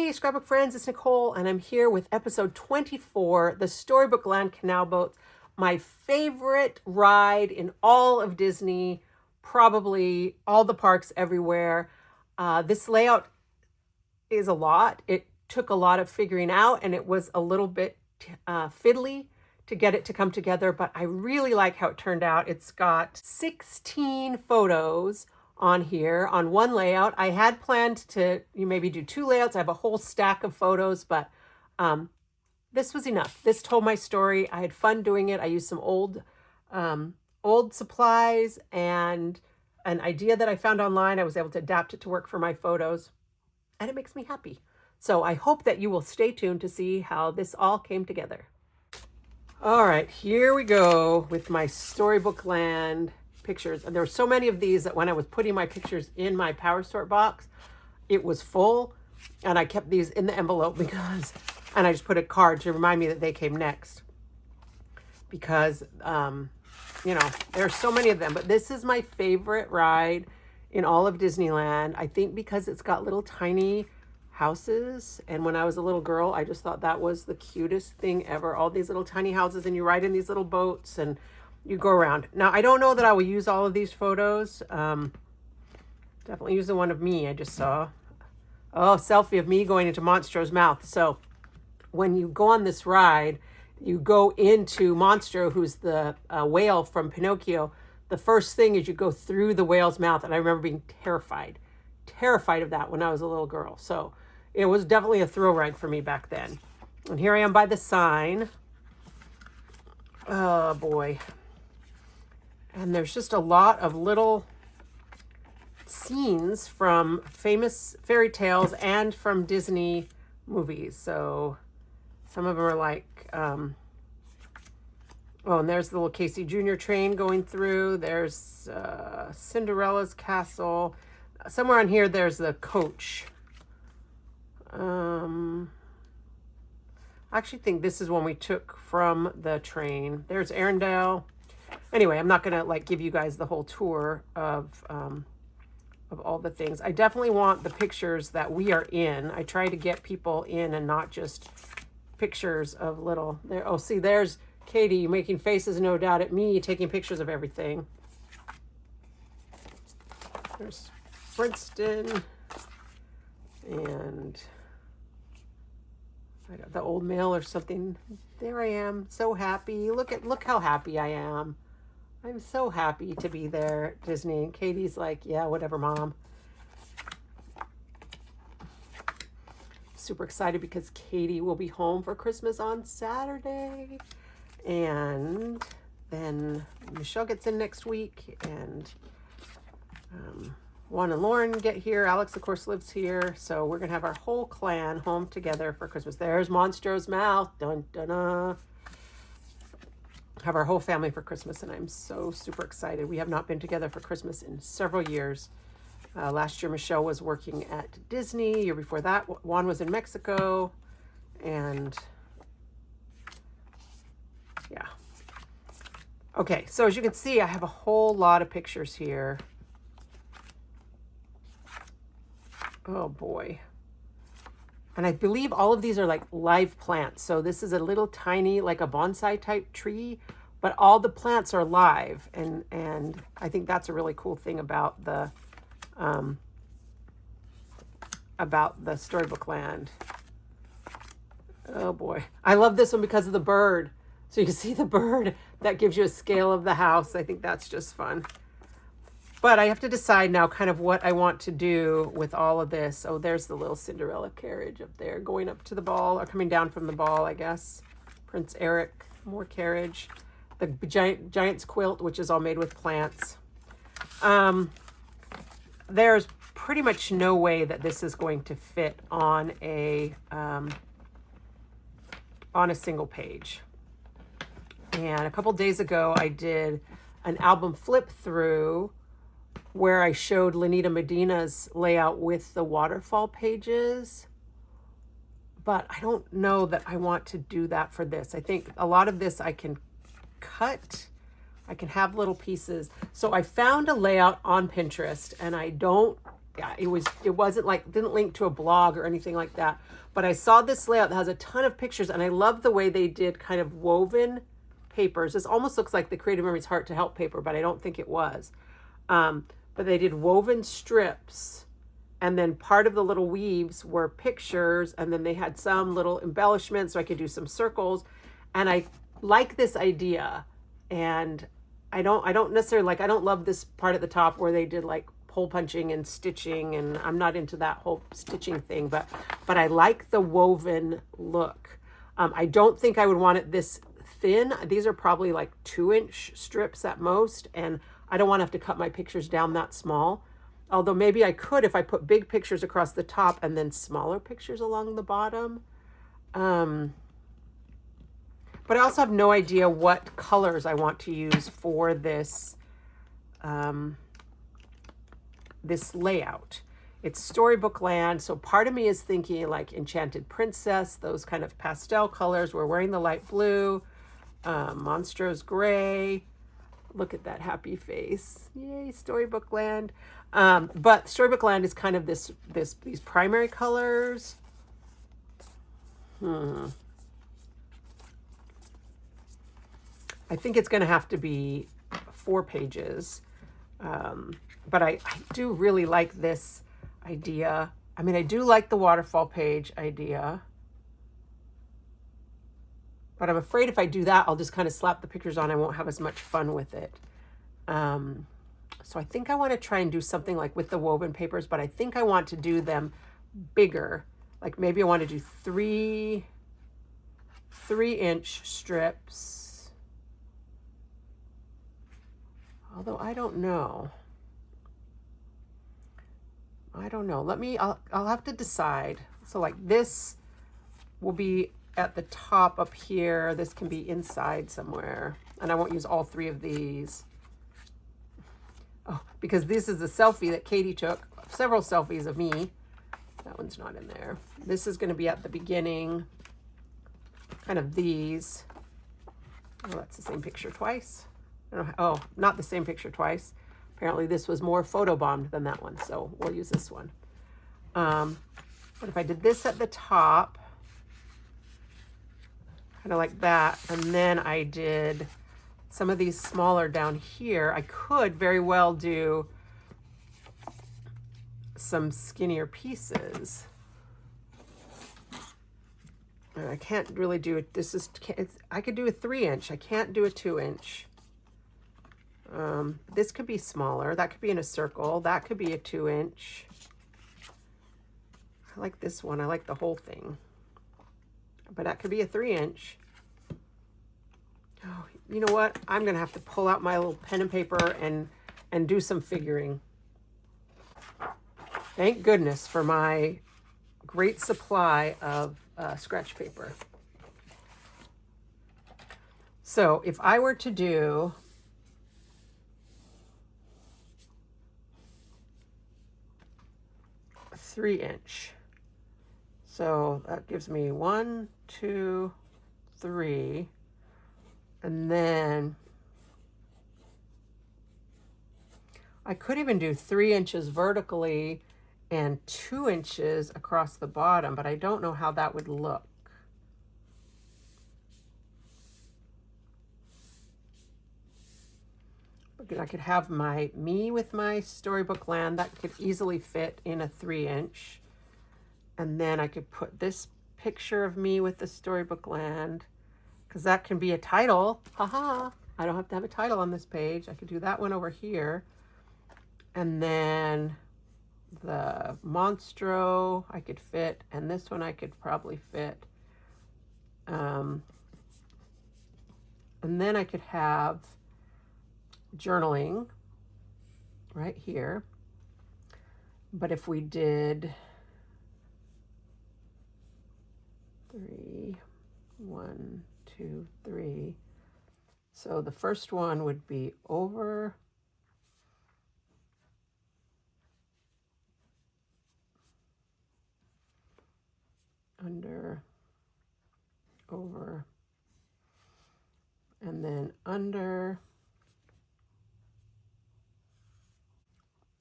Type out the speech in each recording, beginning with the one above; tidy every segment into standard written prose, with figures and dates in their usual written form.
Hey, Scrapbook friends, it's Nicole, and I'm here with episode 24, the Storybookland Canal Boats, my favorite ride in all of Disney, probably all the parks everywhere. This layout is a lot. It took a lot of figuring out, and it was a little bit fiddly to get it to come together, but I really like how it turned out. It's got 16 photos on here on one layout. I had planned to maybe do two layouts. I have a whole stack of photos, but this was enough. This told my story. I had fun doing it. I used some old supplies and an idea that I found online. I was able to adapt it to work for my photos, and it makes me happy. So I hope that you will stay tuned to see how this all came together. All right, here we go with my Storybookland pictures. And there were so many of these that when I was putting my pictures in my Power Sort box, it was full, and I kept these in the envelope and I just put a card to remind me that they came next because, there's so many of them, but this is my favorite ride in all of Disneyland. I think because it's got little tiny houses, and when I was a little girl, I just thought that was the cutest thing ever. All these little tiny houses, and you ride in these little boats, and you go around. Now, I don't know that I will use all of these photos. Definitely use the one of me I just saw. Oh, selfie of me going into Monstro's mouth. So when you go on this ride, you go into Monstro, who's the whale from Pinocchio. The first thing is you go through the whale's mouth, and I remember being terrified of that when I was a little girl. So it was definitely a thrill ride for me back then. And here I am by the sign. Oh boy. And there's just a lot of little scenes from famous fairy tales and from Disney movies. So some of them are like, and there's the little Casey Jr. train going through. There's Cinderella's castle. Somewhere on here, there's the coach. I actually think this is one we took from the train. There's Arendelle. Anyway, I'm not going to give you guys the whole tour of all the things. I definitely want the pictures that we are in. I try to get people in and not just pictures of little there. Oh, see, there's Katie making faces, no doubt, at me taking pictures of everything. There's Princeton and I got the old mail or something. There I am, so happy. Look how happy I am. I'm so happy to be there at Disney. And Katie's like, yeah, whatever, Mom. Super excited because Katie will be home for Christmas on Saturday. And then Michelle gets in next week. And Juan and Lauren get here. Alex, of course, lives here. So we're going to have our whole clan home together for Christmas. There's Monstro's mouth. Dun, dun, dun. Have our whole family for Christmas, and I'm so super excited. We have not been together for Christmas in several years. Last year, Michelle was working at Disney. Year before that, Juan was in Mexico. And yeah. Okay, so as you can see, I have a whole lot of pictures here. Oh boy. And I believe all of these are like live plants. So this is a little tiny, like a bonsai type tree, but all the plants are live. And I think that's a really cool thing about the Storybookland. Oh boy. I love this one because of the bird. So you can see the bird. That gives you a scale of the house. I think that's just fun. But I have to decide now kind of what I want to do with all of this. Oh, there's the little Cinderella carriage up there going up to the ball, or coming down from the ball, I guess. Prince Eric, more carriage. The Giant's quilt, which is all made with plants. There's pretty much no way that this is going to fit on a single page. And a couple days ago, I did an album flip through where I showed Lanita Medina's layout with the waterfall pages. But I don't know that I want to do that for this. I think a lot of this I can cut. I can have little pieces. So I found a layout on Pinterest, and I don't yeah, it wasn't like, didn't link to a blog or anything like that. But I saw this layout that has a ton of pictures, and I love the way they did kind of woven papers. This almost looks like the Creative Memories Heart to Help paper, but I don't think it was. But they did woven strips, and then part of the little weaves were pictures, and then they had some little embellishments so I could do some circles. And I like this idea. And I don't necessarily like, I don't love this part at the top where they did like hole punching and stitching, and I'm not into that whole stitching thing, but I like the woven look. I don't think I would want it this thin. These are probably like 2-inch strips at most, and I don't want to have to cut my pictures down that small. Although maybe I could if I put big pictures across the top and then smaller pictures along the bottom. But I also have no idea what colors I want to use for this this layout. It's Storybookland, so part of me is thinking like Enchanted Princess, those kind of pastel colors. We're wearing the light blue, Monstrose gray. Look at that happy face. Yay, Storybookland. But Storybookland is kind of these primary colors. I think it's going to have to be 4 pages. But I do really like this idea. I mean, I do like the waterfall page idea. But I'm afraid if I do that, I'll just kind of slap the pictures on. I won't have as much fun with it. So I think I want to try and do something like with the woven papers, but I think I want to do them bigger. Like maybe I want to do 3-inch strips. Although I don't know. I'll have to decide. So like this will be at the top up here. This can be inside somewhere. And I won't use all 3 of these. Oh, because this is a selfie that Katie took. Several selfies of me. That one's not in there. This is going to be at the beginning. Kind of these. Oh, that's the same picture twice. Oh, not the same picture twice. Apparently this was more photobombed than that one, so we'll use this one. But if I did this at the top, kind of like that, and then I did some of these smaller down here, I could very well do some skinnier pieces. And I can't really do it. I could do a 3-inch. I can't do a 2-inch. This could be smaller. That could be in a circle. That could be a 2-inch. I like this one. I like the whole thing. But that could be a 3-inch. Oh, you know what? I'm going to have to pull out my little pen and paper and do some figuring. Thank goodness for my great supply of scratch paper. So if I were to do a 3-inch, so that gives me 1, 2, 3, and then I could even do 3 inches vertically and 2 inches across the bottom, but I don't know how that would look. I could have me with my Storybookland. That could easily fit in a 3-inch. And then I could put this picture of me with the Storybookland, because that can be a title. Haha. I don't have to have a title on this page. I could do that one over here. And then the Monstro I could fit, and this one I could probably fit. And then I could have journaling right here. But if we did 3, 1, 2, 3. So the first one would be over, under, over, and then under.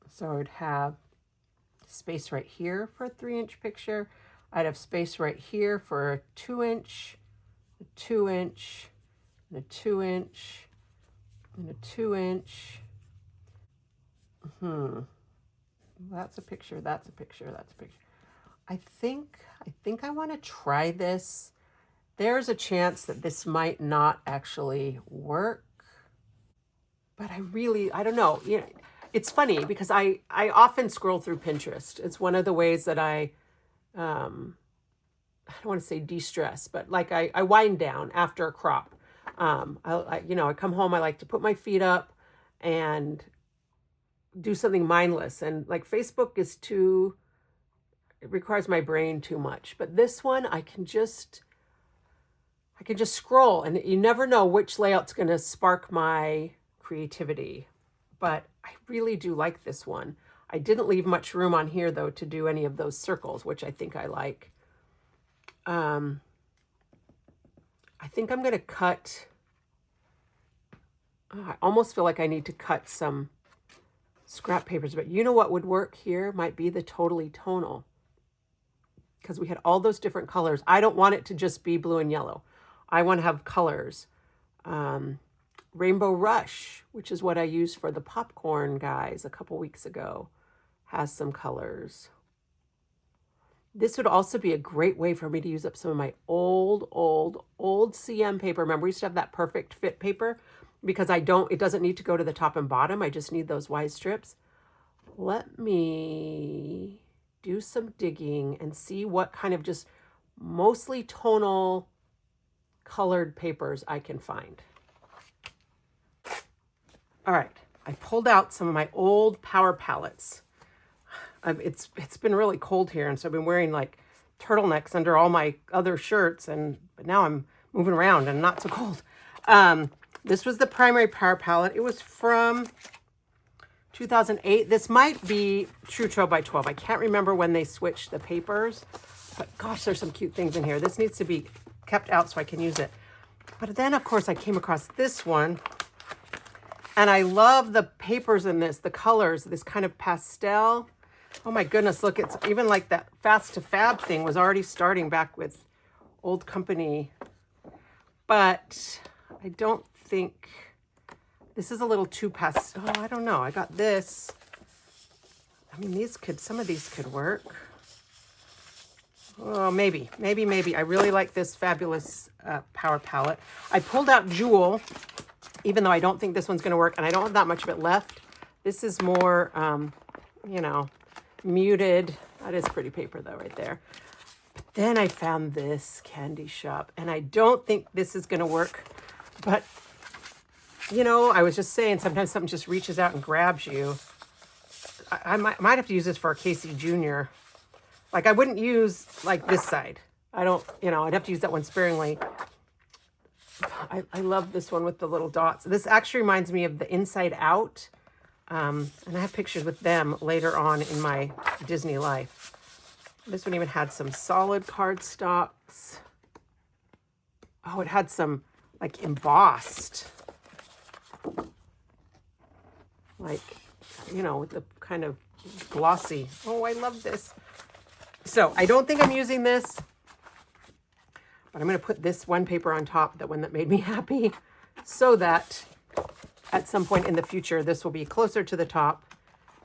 So I would have space right here for a 3-inch picture. I'd have space right here for a 2-inch, a 2-inch, and a 2-inch, and a 2-inch. That's a picture, that's a picture, that's a picture. I think I want to try this. There's a chance that this might not actually work, but I don't know. You know, it's funny because I often scroll through Pinterest. It's one of the ways that I don't want to say de-stress, but like I wind down after a crop. I come home, I like to put my feet up and do something mindless. And like Facebook is it requires my brain too much. But this one, I can just scroll, and you never know which layout's going to spark my creativity. But I really do like this one. I didn't leave much room on here though to do any of those circles, which I think I like. I think I'm going to cut. I almost feel like I need to cut some scrap papers, but you know what would work here might be the Totally Tonal, because we had all those different colors. I don't want it to just be blue and yellow. I want to have colors. Rainbow Rush, which is what I used for the popcorn guys a couple weeks ago, has some colors. This would also be a great way for me to use up some of my old CM paper. Remember, we used to have that perfect fit paper, because it doesn't need to go to the top and bottom. I just need those wide strips. Let me do some digging and see what kind of just mostly tonal colored papers I can find. All right, I pulled out some of my old power palettes. It's been really cold here, and so I've been wearing like turtlenecks under all my other shirts, but now I'm moving around and not so cold. This was the primary power palette. It was from 2008. This might be True 12 by 12. I can't remember when they switched the papers, but gosh, there's some cute things in here. This needs to be kept out so I can use it. But then, of course, I came across this one, and I love the papers in this, the colors, this kind of pastel. Oh my goodness, look, it's even like that Fast to Fab thing was already starting back with Old Company. But I don't think, this is a little too pastel. Oh, I don't know. I got this. I mean, some of these could work. Oh, maybe. I really like this fabulous power palette. I pulled out Jewel, even though I don't think this one's going to work, and I don't have that much of it left. This is more, muted. That is pretty paper though, right there. But then I found this Candy Shop, and I don't think this is going to work, but I was just saying, sometimes something just reaches out and grabs you. I might have to use this for a Casey Jr. Like, I wouldn't use like this side. I'd have to use that one sparingly. I love this one with the little dots. This actually reminds me of the Inside Out. And I have pictures with them later on in my Disney life. This one even had some solid cardstocks. Oh, it had some like embossed, like, with the kind of glossy. Oh, I love this. So I don't think I'm using this, but I'm going to put this one paper on top, the one that made me happy, so that at some point in the future, this will be closer to the top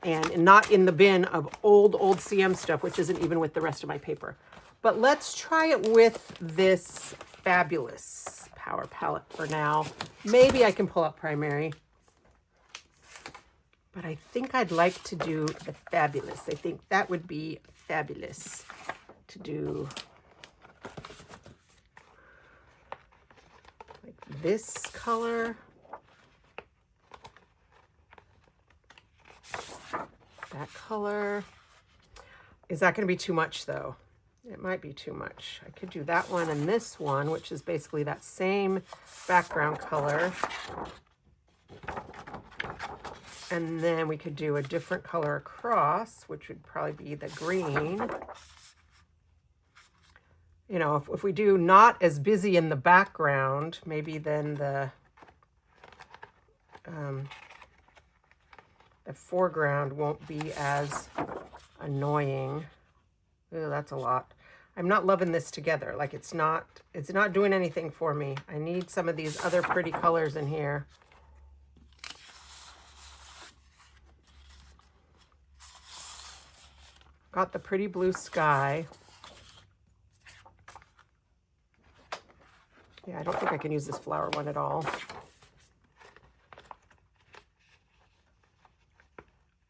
and not in the bin of old CM stuff, which isn't even with the rest of my paper. But let's try it with this fabulous power palette for now. Maybe I can pull out primary. But I think I'd like to do the fabulous. I think that would be fabulous to do like this color. That color. Is that going to be too much though? It might be too much. I could do that one and this one, which is basically that same background color. And then we could do a different color across, which would probably be the green. If we do not as busy in the background, maybe then the foreground won't be as annoying. Ooh, that's a lot. I'm not loving this together. Like it's not doing anything for me. I need some of these other pretty colors in here. Got the pretty blue sky. Yeah, I don't think I can use this flower one at all.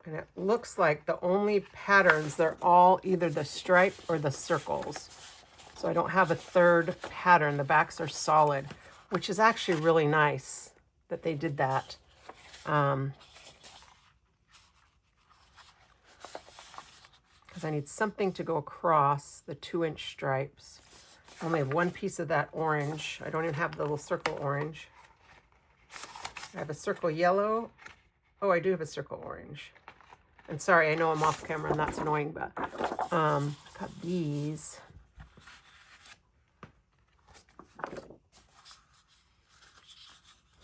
And it looks like the only patterns, they're all either the stripe or the circles. So I don't have a third pattern. The backs are solid, which is actually really nice that they did that. Because I need something to go across the 2-inch stripes. I only have one piece of that orange. I don't even have the little circle orange. I have a circle yellow. Oh, I do have a circle orange. And sorry, I know I'm off camera and that's annoying, but got these.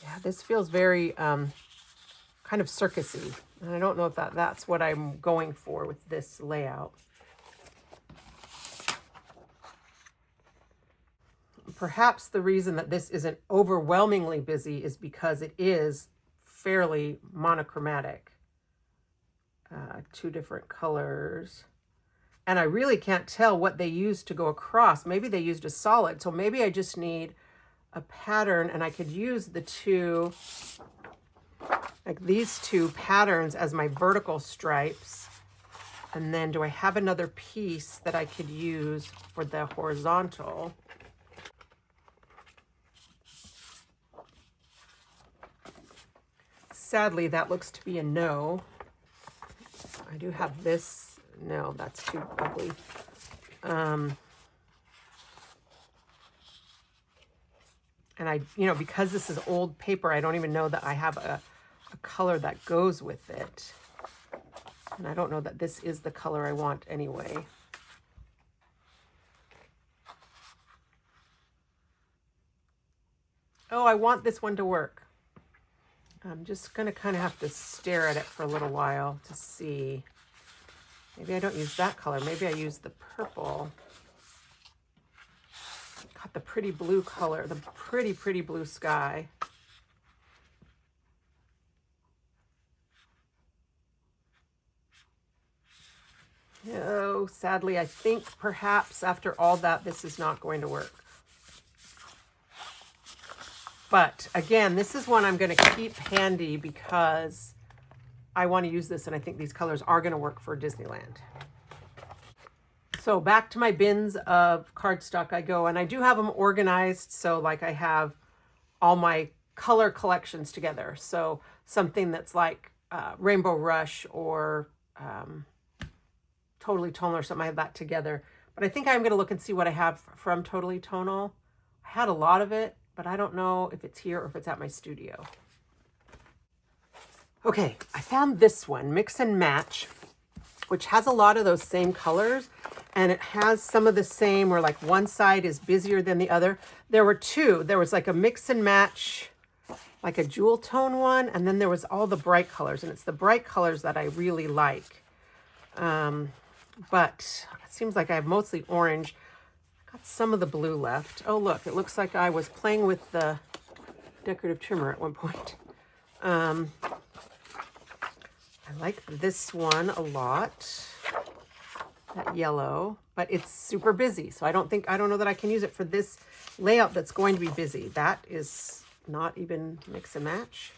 Yeah, this feels very kind of circusy. And I don't know if that's what I'm going for with this layout. Perhaps the reason that this isn't overwhelmingly busy is because it is fairly monochromatic. 2 different colors. And I really can't tell what they used to go across. Maybe they used a solid. So maybe I just need a pattern and I could use the two, like these 2 patterns as my vertical stripes. And then do I have another piece that I could use for the horizontal? Sadly, that looks to be a no. I do have this. No, that's too ugly. And I, because this is old paper, I don't even know that I have a color that goes with it. And I don't know that this is the color I want anyway. Oh, I want this one to work. I'm just going to kind of have to stare at it for a little while to see. Maybe I don't use that color. Maybe I use the purple. Got the pretty blue color, the pretty, pretty blue sky. Oh, sadly, I think perhaps after all that, this is not going to work. But again, this is one I'm going to keep handy because I want to use this and I think these colors are going to work for Disneyland. So back to my bins of cardstock I go, and I do have them organized. So like I have all my color collections together. So something that's like Rainbow Rush or Totally Tonal or something, I have that together. But I think I'm going to look and see what I have from Totally Tonal. I had a lot of it, but I don't know if it's here or if it's at my studio. Okay, I found this one, Mix and Match, which has a lot of those same colors, and it has some of the same where like one side is busier than the other. There were 2. There was like a Mix and Match, like a jewel tone one, and then there was all the bright colors, and it's the bright colors that I really like. But it seems like I have mostly orange. Got some of the blue left. Oh, look, it looks like I was playing with the decorative trimmer at one point. I like this one a lot, that yellow, but it's super busy. So I don't know that I can use it for this layout that's going to be busy. That is not even Mix and Match.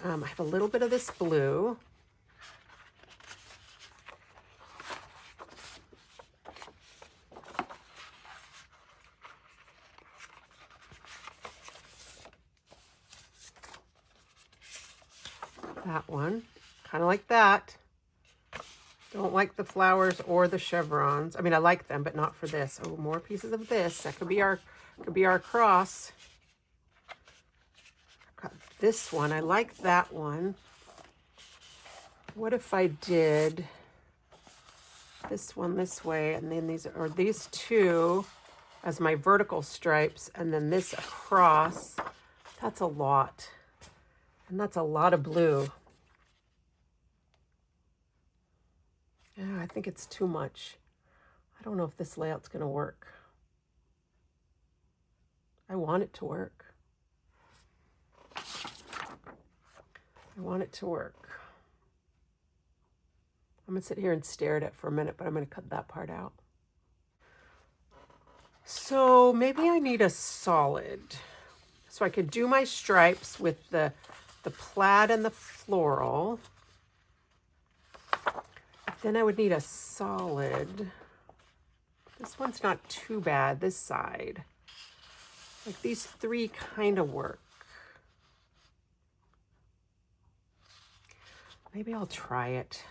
I have a little bit of this blue. That one, kind of like that. Don't like the flowers or the chevrons. I mean, I like them, but not for this. Oh, more pieces of this. That could be our cross. I've got this one. I like that one. What if I did this one this way, and then these 2 as my vertical stripes, and then this across? That's a lot. And that's a lot of blue. think it's too much. I don't know if this layout's going to work. I want it to work. I want it to work. I'm going to sit here and stare at it for a minute, but I'm going to cut that part out. So maybe I need a solid. So I could do my stripes with the plaid and the floral. Then I would need a solid. This one's not too bad, this side. Like these three kind of work. Maybe I'll try it.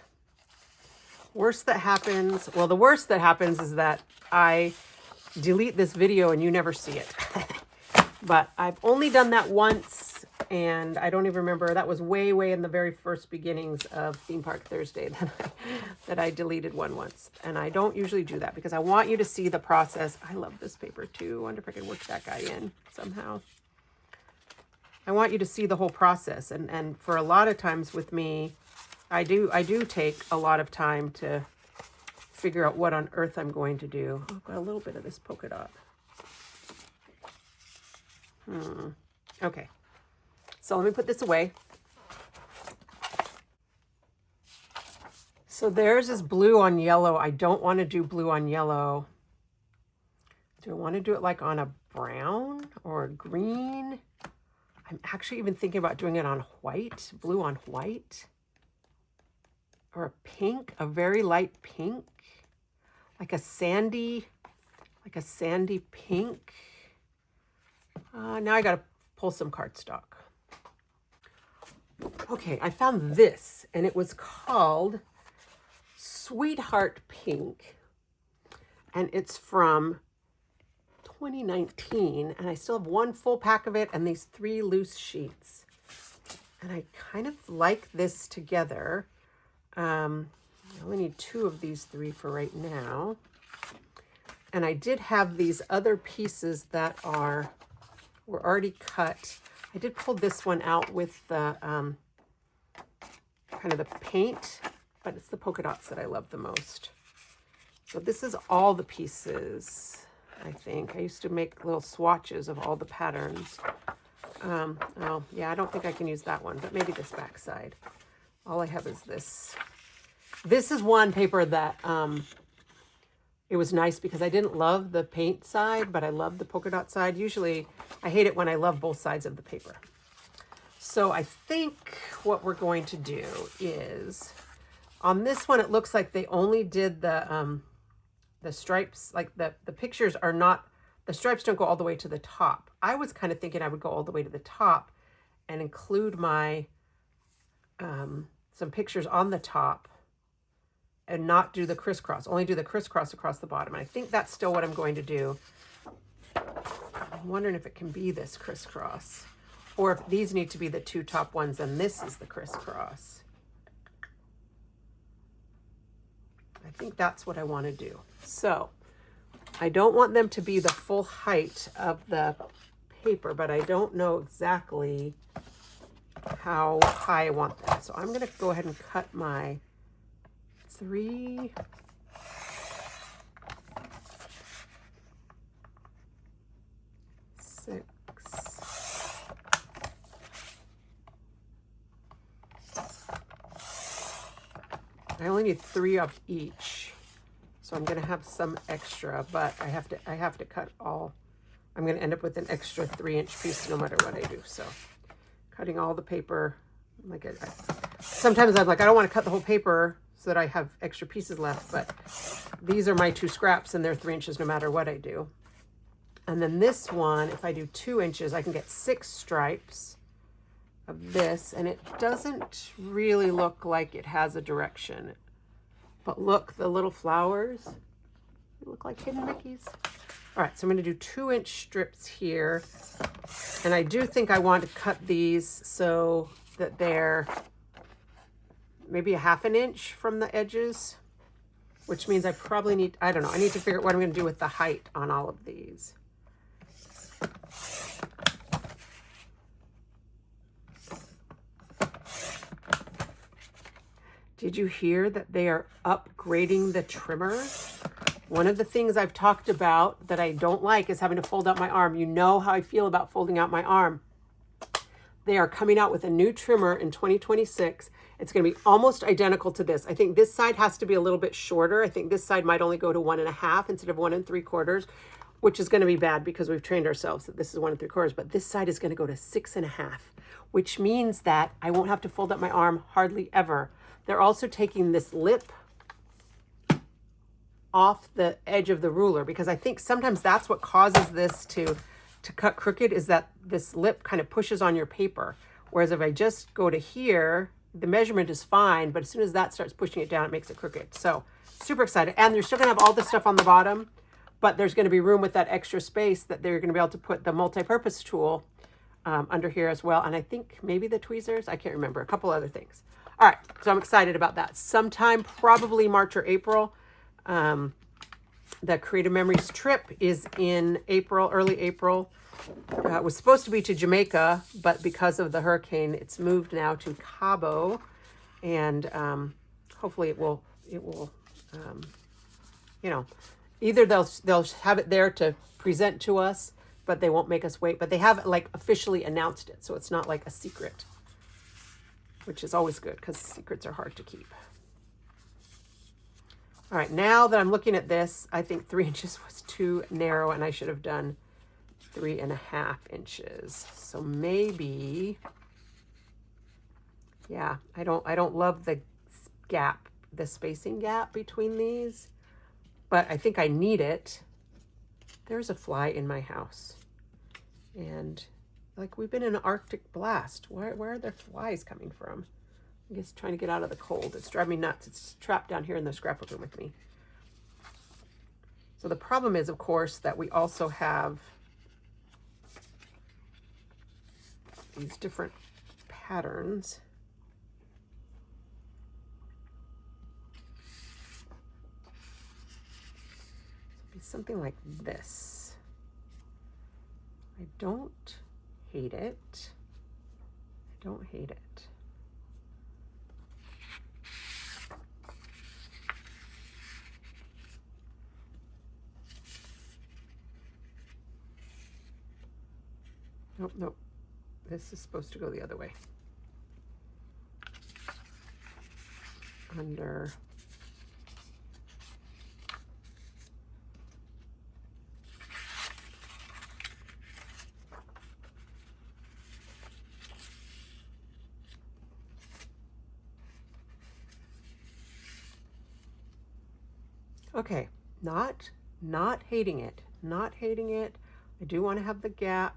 Worst that happens, well, the worst that happens is that I delete this video and you never see it. But I've only done that once, and I don't even remember. That was way, way in the very first beginnings of Theme Park Thursday that I deleted one once. And I don't usually do that because I want you to see the process. I love this paper too. I wonder if I can work that guy in somehow. I want you to see the whole process. And for a lot of times with me, I do take a lot of time to figure out what on earth I'm going to do. I've got a little bit of this polka dot. Okay, so let me put this away. So theirs is blue on yellow. I don't want to do blue on yellow. Do I want to do it like on a brown or a green? I'm actually even thinking about doing it on white, blue on white. Or a pink, a very light pink. Like a sandy pink. Now I got to pull some cardstock. Okay, I found this, and it was called Sweetheart Pink, and it's from 2019, and I still have one full pack of it and these 3 loose sheets. And I kind of like this together. I only need 2 of these 3 for right now. And I did have these other pieces that were already cut. I did pull this one out with the kind of the paint, but it's the polka dots that I love the most. So this is all the pieces, I think. I used to make little swatches of all the patterns. Oh, yeah, I don't think I can use that one, but maybe this back side. All I have is this. This is one paper that it was nice because I didn't love the paint side, but I love the polka dot side. Usually I hate it when I love both sides of the paper. So I think what we're going to do is, on this one, it looks like they only did the stripes, like the pictures are not, the stripes don't go all the way to the top. I was kind of thinking I would go all the way to the top and include my, some pictures on the top and not do the crisscross, only do the crisscross across the bottom. And I think that's still what I'm going to do. I'm wondering if it can be this crisscross, or if these need to be the 2 top ones and this is the crisscross. I think that's what I want to do. So I don't want them to be the full height of the paper, but I don't know exactly how high I want that. So I'm going to go ahead and cut my 3. I only need 3 of each, so I'm going to have some extra, but I have to cut all. I'm going to end up with an extra 3-inch piece no matter what I do. So cutting all the paper, like sometimes I'm like, I don't want to cut the whole paper so that I have extra pieces left, but these are my 2 scraps and they're 3 inches no matter what I do. And then this one, if I do 2 inches, I can get 6 stripes of this, and it doesn't really look like it has a direction. But look, the little flowers, they look like hidden Mickeys. All right, so I'm going to do 2-inch strips here, and I do think I want to cut these so that they're maybe a 1/2 inch from the edges, which means I probably need, I don't know, I need to figure out what I'm going to do with the height on all of these. Did you hear that they are upgrading the trimmer? One of the things I've talked about that I don't like is having to fold out my arm. You know how I feel about folding out my arm. They are coming out with a new trimmer in 2026. It's going to be almost identical to this. I think this side has to be a little bit shorter. I think this side might only go to 1.5 instead of 1 3/4, which is going to be bad because we've trained ourselves that this is 1 3/4. But this side is going to go to 6.5, which means that I won't have to fold up my arm hardly ever. They're also taking this lip off the edge of the ruler, because I think sometimes that's what causes this to cut crooked, is that this lip kind of pushes on your paper. Whereas if I just go to here, the measurement is fine, but as soon as that starts pushing it down, it makes it crooked. So super excited. And they're still gonna have all the stuff on the bottom, but there's gonna be room with that extra space that they're gonna be able to put the multi-purpose tool under here as well. And I think maybe the tweezers, I can't remember, a couple other things. All right, so I'm excited about that. Sometime probably March or April. The Creative Memories trip is in April, early April. It was supposed to be to Jamaica, but because of the hurricane, it's moved now to Cabo, and hopefully it will, you know, either they'll have it there to present to us, but they won't make us wait. But they haven't like officially announced it, so it's not like a secret, which is always good because secrets are hard to keep. All right, now that I'm looking at this, I think 3 inches was too narrow and I should have done 3.5 inches. So maybe, yeah, I don't love the gap, the spacing gap between these, but I think I need it. There's a fly in my house. And like we've been in an Arctic blast. Where are there flies coming from? I guess trying to get out of the cold. It's driving me nuts. It's trapped down here in the scrapbook room with me. So the problem is, of course, that we also have these different patterns. It'll be something like this. I don't hate it. I don't hate it. Nope, nope. This is supposed to go the other way. Under. Okay, not hating it. Not hating it. I do want to have the gap.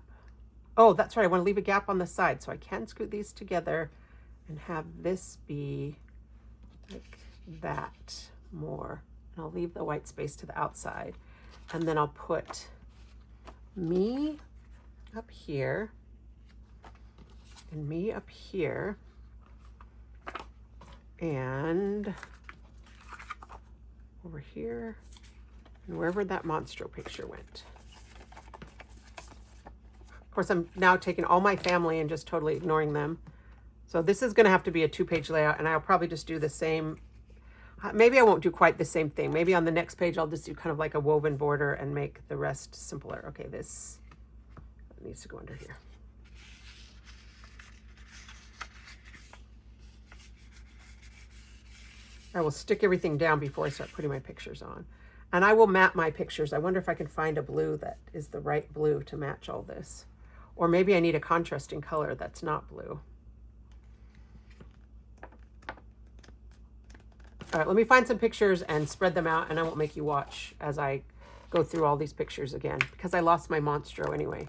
Oh, that's right. I want to leave a gap on the side, so I can scoot these together and have this be like that more. And I'll leave the white space to the outside. And then I'll put me up here and me up here and over here and wherever that Monstro picture went. Of course, I'm now taking all my family and just totally ignoring them. So this is going to have to be a 2-page layout, and I'll probably just do the same. Maybe I won't do quite the same thing. Maybe on the next page, I'll just do kind of like a woven border and make the rest simpler. Okay, this needs to go under here. I will stick everything down before I start putting my pictures on. And I will map my pictures. I wonder if I can find a blue that is the right blue to match all this. Or maybe I need a contrasting color that's not blue. All right, let me find some pictures and spread them out, and I won't make you watch as I go through all these pictures again, because I lost my Monstro anyway.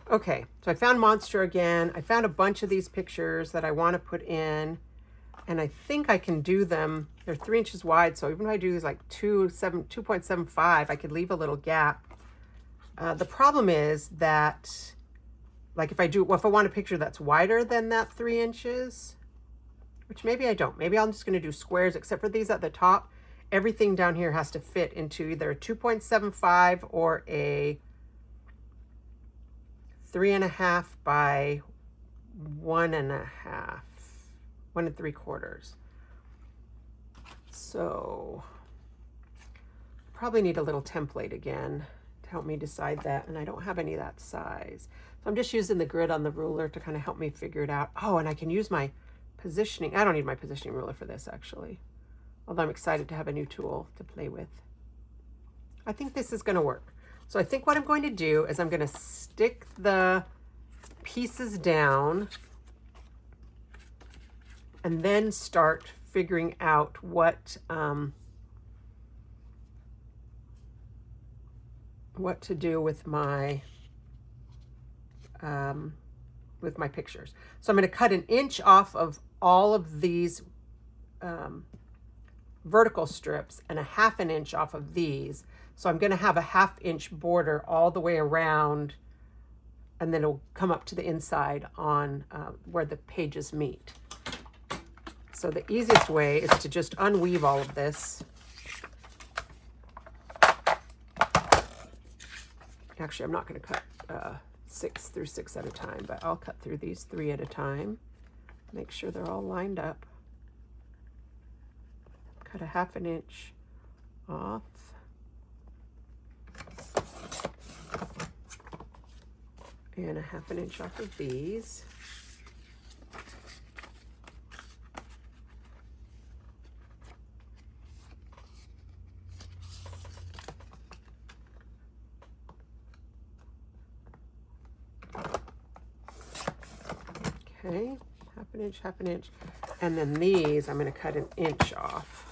Okay, so I found Monstro again. I found a bunch of these pictures that I want to put in, and I think I can do them. They're 3 inches wide, so even if I do these like 2.75, I could leave a little gap. The problem is that, like if I want a picture that's wider than that 3 inches, which maybe I don't. Maybe I'm just going to do squares, except for these at the top. Everything down here has to fit into either a 2.75 or a 3.5 by 1.5. 1 3/4. So probably need a little template again to help me decide that, and I don't have any of that size. So I'm just using the grid on the ruler to kind of help me figure it out. Oh, and I can use my positioning. I don't need my positioning ruler for this actually, although I'm excited to have a new tool to play with. I think this is going to work. So I think what I'm going to do is I'm going to stick the pieces down and then start figuring out what to do with my pictures. So I'm going to cut 1 inch off of all of these vertical strips and 1/2 inch off of these. So I'm going to have a 1/2 inch border all the way around, and then it'll come up to the inside on where the pages meet. So the easiest way is to just unweave all of this. Actually, I'm not going to cut 6 through 6 at a time, but I'll cut through these 3 at a time. Make sure they're all lined up. Cut a 1/2 inch off. And a 1/2 inch off of these. Okay, 1/2 inch, 1/2 inch. And then these, I'm going to cut 1 inch off.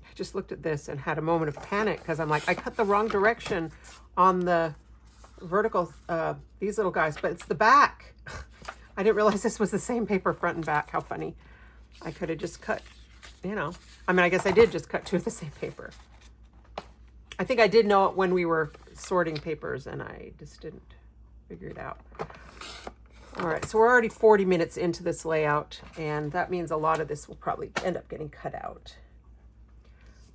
I just looked at this and had a moment of panic because I'm like, I cut the wrong direction on the vertical, these little guys, but it's the back. I didn't realize this was the same paper front and back. How funny. I could have just cut, you know, I mean, I guess I did just cut 2 of the same paper. I think I did know it when we were sorting papers and I just didn't figure it out. All right, so we're already 40 minutes into this layout, and that means a lot of this will probably end up getting cut out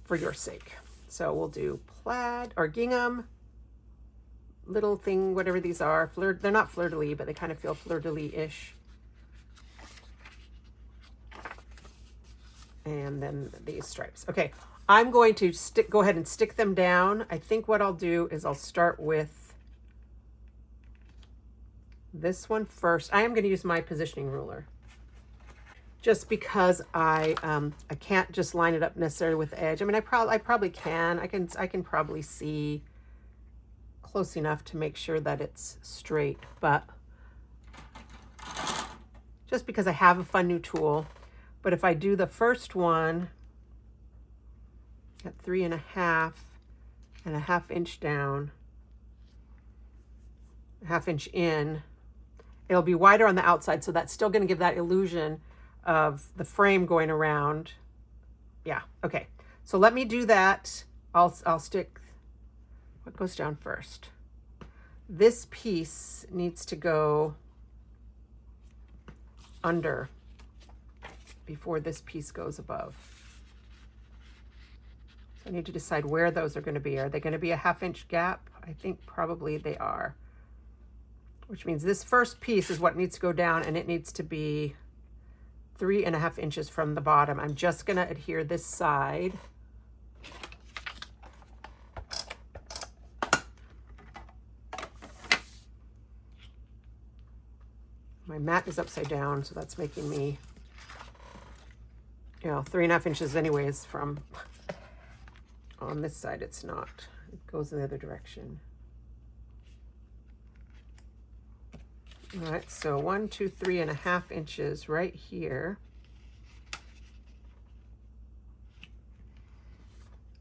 for your sake. So we'll do plaid or gingham, little thing, whatever these are. They're not fleur-de-lis, but they kind of feel fleur-de-lis-ish. And then these stripes. Okay, I'm going to go ahead and stick them down. I think what I'll do is I'll start with this one first. I am going to use my positioning ruler just because I can't just line it up necessarily with the edge. I mean, I probably can. I can probably see close enough to make sure that it's straight, but just because I have a fun new tool. But if I do the first one at 3 1/2 and a 1/2 inch down, 1/2 inch in, it'll be wider on the outside. So that's still going to give that illusion of the frame going around. Yeah. Okay. So let me do that. I'll stick, what goes down first? This piece needs to go under before this piece goes above. So I need to decide where those are going to be. Are they going to be a 1/2 inch gap? I think probably they are, which means this first piece is what needs to go down, and it needs to be 3 1/2 inches from the bottom. I'm just going to adhere this side. My mat is upside down, so that's making me, 3 1/2 inches anyways from on this side. It's not. It goes in the other direction. All right, so 1, 2, 3 1/2 inches right here.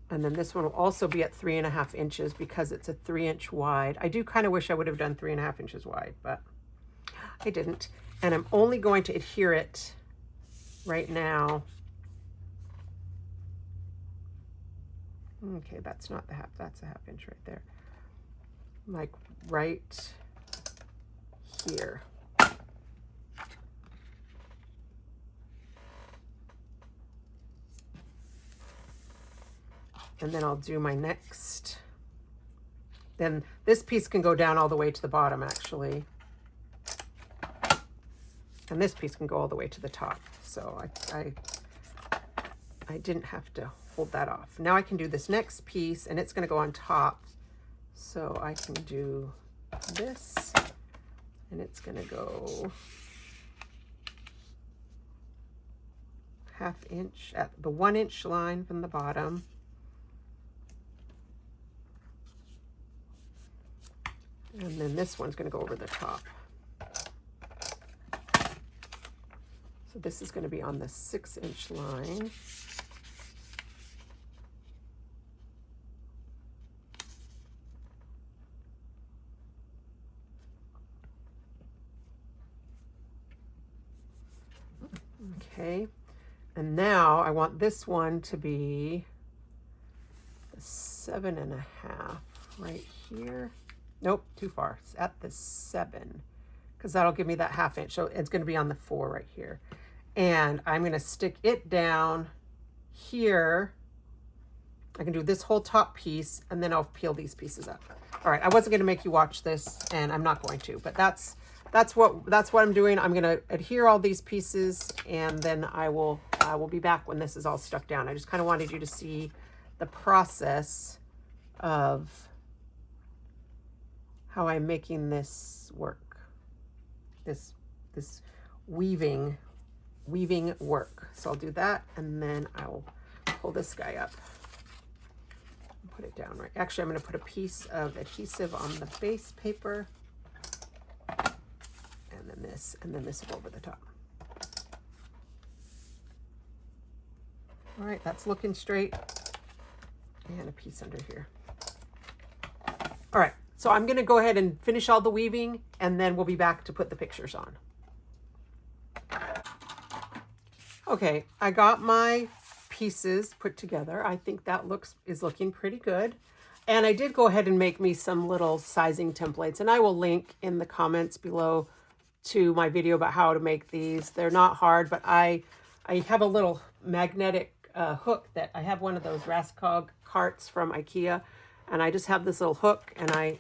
And then this one will also be at 3 1/2 inches because it's a 3 inch wide. I do kind of wish I would have done 3 1/2 inches wide, but I didn't. And I'm only going to adhere it right now. Okay, that's not the 1/2, that's a 1/2 inch right there. Like right here. And then I'll do my next. Then this piece can go down all the way to the bottom, actually. And this piece can go all the way to the top. So I didn't have to hold that off. Now I can do this next piece, and it's going to go on top. So I can do this, and it's going to go 1/2 inch at the 1 inch line from the bottom. And then this one's going to go over the top. So this is going to be on the 6 inch line. Okay. And now I want this one to be 7.5 right here. Nope, too far. It's at the 7, because that'll give me that 1/2 inch. So it's going to be on the 4 right here. And I'm going to stick it down here. I can do this whole top piece, and then I'll peel these pieces up. All right, I wasn't going to make you watch this, and I'm not going to, but that's what I'm doing. I'm going to adhere all these pieces, and then I will be back when this is all stuck down. I just kind of wanted you to see the process of how I'm making this work, this weaving work. So I'll do that, and then I'll pull this guy up and put it down right. Actually, I'm going to put a piece of adhesive on the base paper, and then this will go over the top. All right, that's looking straight, and a piece under here. All right. So I'm going to go ahead and finish all the weaving, and then we'll be back to put the pictures on. Okay, I got my pieces put together. I think that is looking pretty good. And I did go ahead and make me some little sizing templates, and I will link in the comments below to my video about how to make these. They're not hard, but I have a little magnetic hook that I have, one of those Raskog carts from IKEA. And I just have this little hook, and I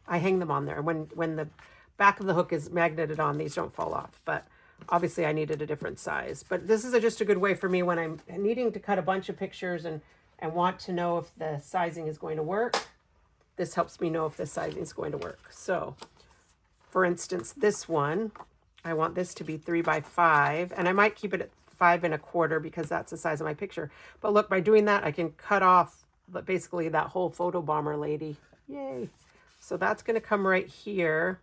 hang them on there. When the back of the hook is magneted on, these don't fall off. But obviously I needed a different size. But this is just a good way for me when I'm needing to cut a bunch of pictures and want to know if the sizing is going to work. This helps me know if the sizing is going to work. So, for instance, this one, I want this to be 3 by 5. And I might keep it at 5 1/4 because that's the size of my picture. But look, by doing that, I can cut off but basically that whole photo bomber lady. Yay. So that's going to come right here,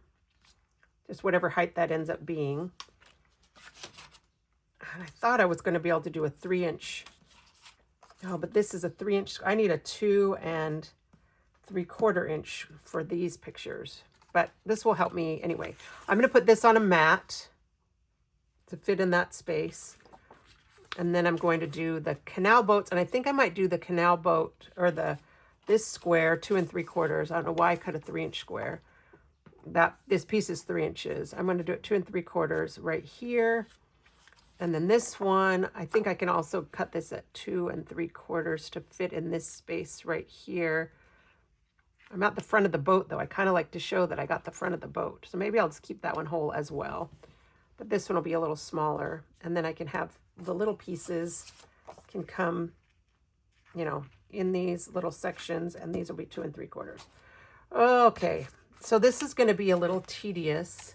just whatever height that ends up being. And I thought I was going to be able to do a 3 inch. Oh, but this is a 3 inch. I need a 2 3/4 inch for these pictures. But this will help me anyway. I'm going to put this on a mat to fit in that space. And then I'm going to do the canal boats. And I think I might do the canal boat, or this square, 2 3/4. I don't know why I cut a 3 inch square. This piece is 3 inches. I'm going to do it 2 3/4 right here. And then this one, I think I can also cut this at 2 3/4 to fit in this space right here. I'm at the front of the boat though. I kind of like to show that I got the front of the boat. So maybe I'll just keep that one whole as well. But this one will be a little smaller. And then I can have the little pieces can come, in these little sections, and these will be 2 3/4. Okay, so this is going to be a little tedious,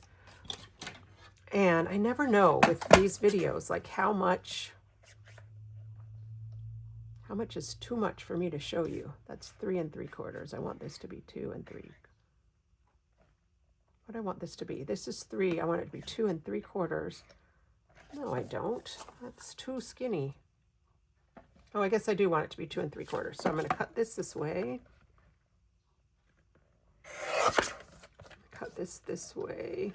and I never know with these videos, like how much is too much for me to show you. That's 3 3/4. I want this to be 2 3. What do I want this to be? This is 3. I want it to be 2 3/4. No, I don't. That's too skinny. Oh, I guess I do want it to be 2 3/4. So I'm going to cut this way. Cut this way.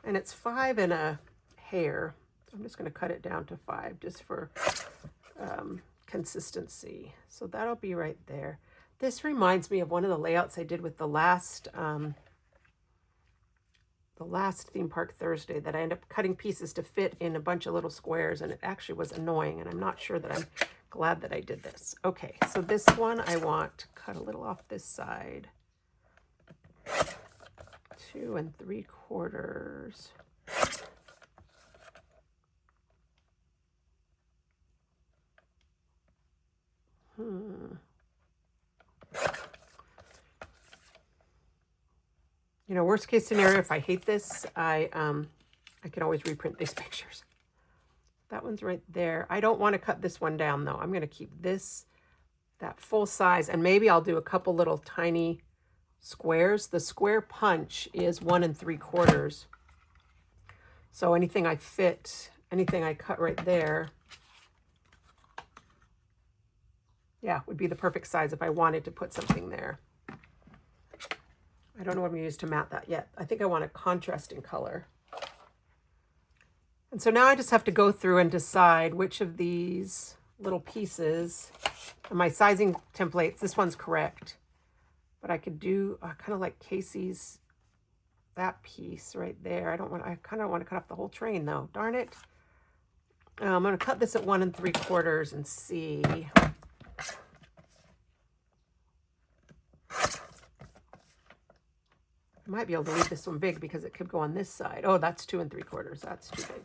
And it's 5 1/2. I'm just going to cut it down to 5 just for consistency. So that'll be right there. This reminds me of one of the layouts I did with the last the last theme park Thursday that I ended up cutting pieces to fit in a bunch of little squares, and it actually was annoying, and I'm not sure that I'm glad that I did this. Okay, so this one I want to cut a little off this side. 2 3/4. You know, worst case scenario, if I hate this, I can always reprint these pictures. That one's right there. I don't want to cut this one down though. I'm going to keep this, that full size, and maybe I'll do a couple little tiny squares. The square punch is 1 3/4. So anything I fit, anything I cut right there, yeah, would be the perfect size if I wanted to put something there. I don't know what I'm going to use to mat that yet. I think I want a contrasting color. And so now I just have to go through and decide which of these little pieces, and my sizing templates, this one's correct, but I could do kind of like Casey's, that piece right there. I kind of want to cut off the whole train though. Darn it. I'm going to cut this at 1 3/4 and see. I might be able to leave this one big because it could go on this side. Oh, that's 2 3/4. That's too big.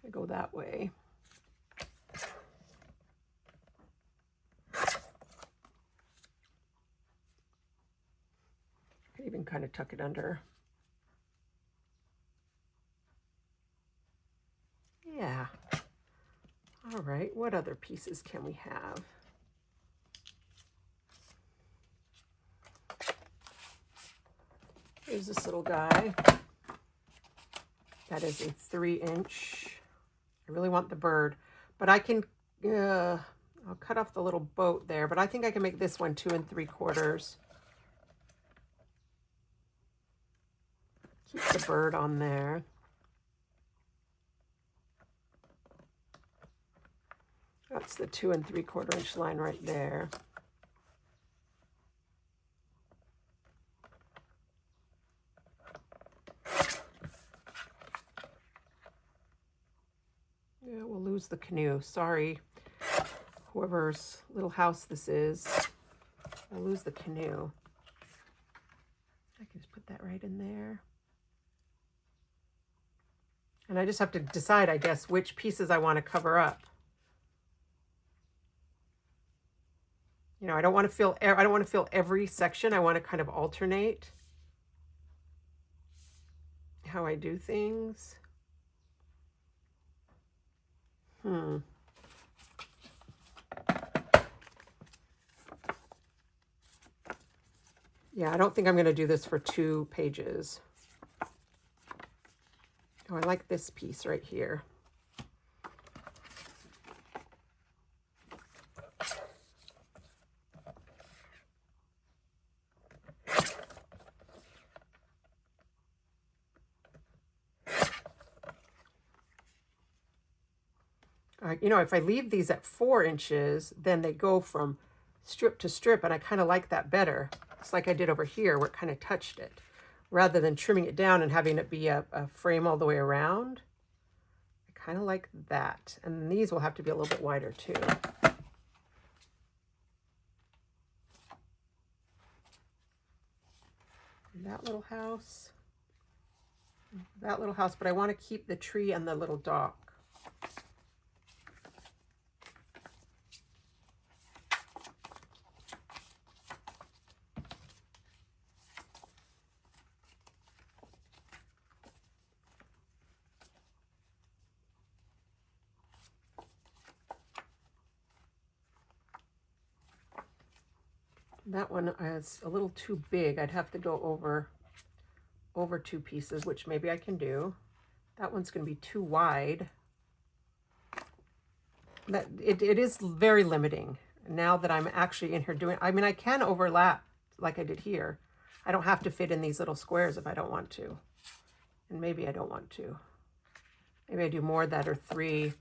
Gonna go that way. I could even kind of tuck it under. Yeah. All right, what other pieces can we have? Here's this little guy. That is a 3-inch. I really want the bird, but I can, I'll cut off the little boat there, but I think I can make this one 2 3/4. Keep the bird on there. That's the 2 3/4 inch line right there. Yeah, we'll lose the canoe. Sorry, whoever's little house this is. I'll lose the canoe. I can just put that right in there. And I just have to decide, I guess, which pieces I want to cover up. You know, I don't want to fill every section. I want to kind of alternate how I do things. Yeah, I don't think I'm going to do this for 2 pages. Oh, I like this piece right here. You know, if I leave these at 4 inches, then they go from strip to strip, and I kind of like that better. It's like I did over here where it kind of touched it, rather than trimming it down and having it be a frame all the way around. I kind of like that. And these will have to be a little bit wider too. And that little house, but I want to keep the tree and the little dock. That one is a little too big. I'd have to go over 2 pieces, which maybe I can do. That one's going to be too wide. That it is very limiting. Now that I'm actually in here doing, I mean, I can overlap like I did here. I don't have to fit in these little squares if I don't want to. And maybe I don't want to. Maybe I do more that are 3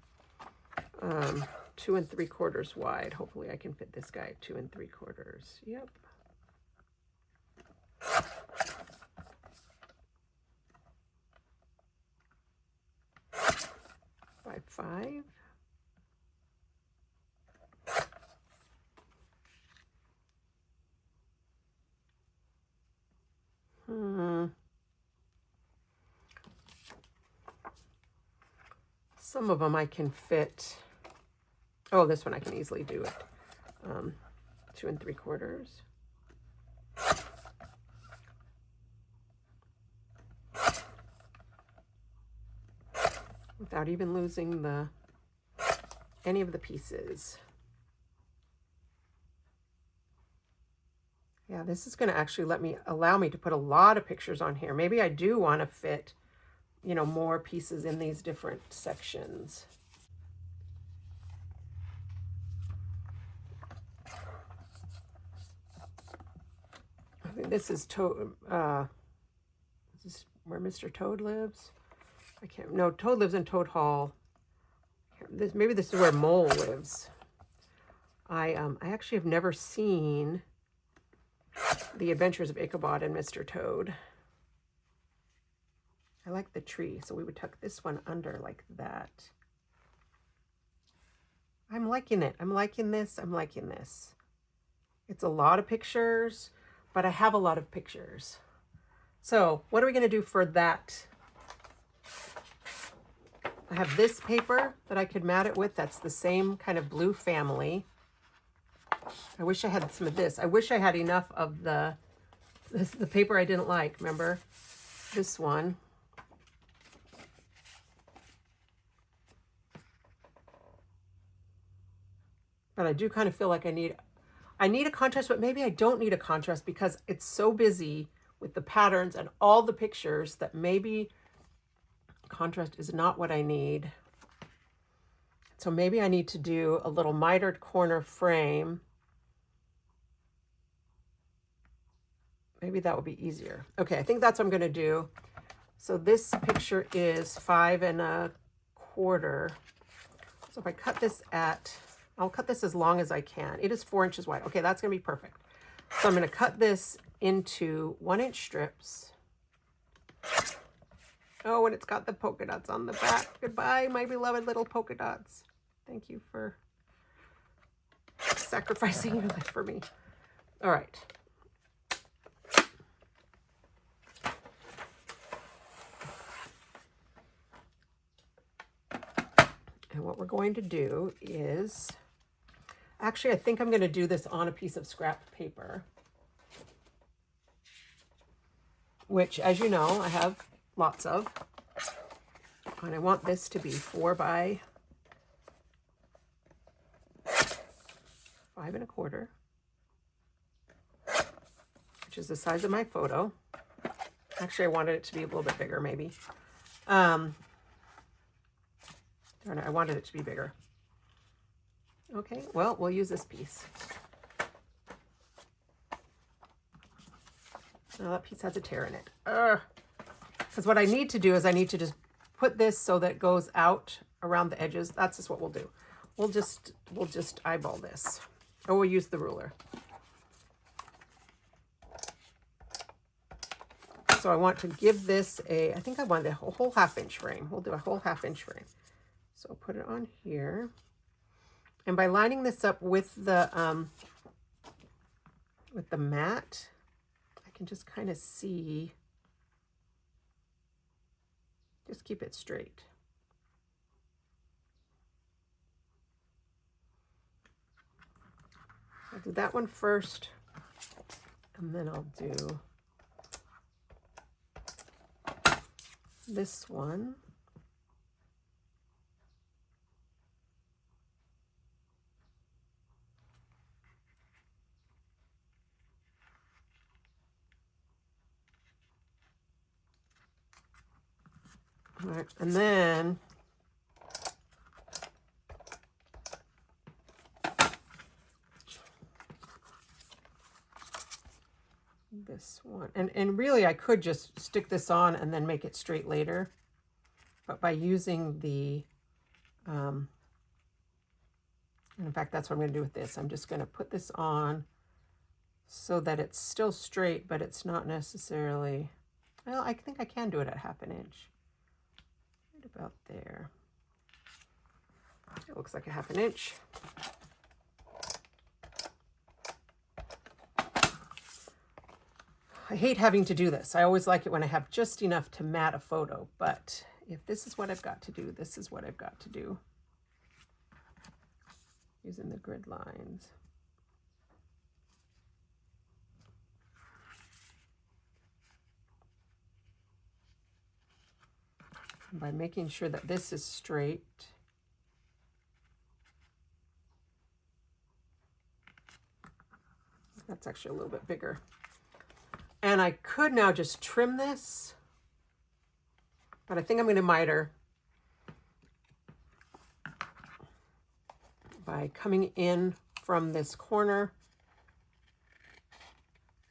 2 3/4 wide. Hopefully I can fit this guy 2 3/4. Yep. 5 5. Some of them I can fit. Oh, this one I can easily do it. 2 3/4. Without even losing any of the pieces. Yeah, this is going to actually allow me to put a lot of pictures on here. Maybe I do want to fit, you know, more pieces in these different sections. I think this is this is where Mr. Toad lives. I can't. No, Toad lives in Toad Hall. Maybe this is where Mole lives. I actually have never seen The Adventures of Ichabod and Mr. Toad. I like the tree, so we would tuck this one under like that. I'm liking it. I'm liking this. I'm liking this. It's a lot of pictures, but I have a lot of pictures. So what are we going to do for that? I have this paper that I could mat it with. That's the same kind of blue family. I wish I had some of this. I wish I had enough of the paper I didn't like. Remember this one? But I do kind of feel like I need a contrast, but maybe I don't need a contrast because it's so busy with the patterns and all the pictures that maybe contrast is not what I need. So maybe I need to do a little mitered corner frame. Maybe that would be easier. Okay, I think that's what I'm going to do. So this picture is 5 1/4. So if I cut this I'll cut this as long as I can. It is 4 inches wide. Okay, that's going to be perfect. So I'm going to cut this into 1-inch strips. Oh, and it's got the polka dots on the back. Goodbye, my beloved little polka dots. Thank you for sacrificing your life for me. All right. And what we're going to do is, actually, I think I'm going to do this on a piece of scrap paper, which, as you know, I have lots of. And I want this to be 4 by 5 1/4, which is the size of my photo. Actually, I wanted it to be a little bit bigger, maybe. Darn it, I wanted it to be bigger. Okay, well, we'll use this piece. Now that piece has a tear in it. Because what I need to do is I need to just put this so that it goes out around the edges. That's just what we'll do. We'll just eyeball this. Or we'll use the ruler. So I want to give this I think I want a whole 1/2-inch frame. We'll do a whole 1/2-inch frame. So I'll put it on here. And by lining this up with the mat, I can just kind of see, just keep it straight. I'll do that one first, and then I'll do this one. All right, and then this one. And really I could just stick this on and then make it straight later. But by using the And in fact, that's what I'm going to do with this. I'm just going to put this on so that it's still straight, but it's not necessarily, well, I think I can do it at 1/2 inch. Right about there. It looks like a 1/2 inch. I hate having to do this. I always like it when I have just enough to mat a photo, but if this is what I've got to do, this is what I've got to do. Using the grid lines. And by making sure that this is straight, that's actually a little bit bigger. And I could now just trim this, but I think I'm going to miter by coming in from this corner.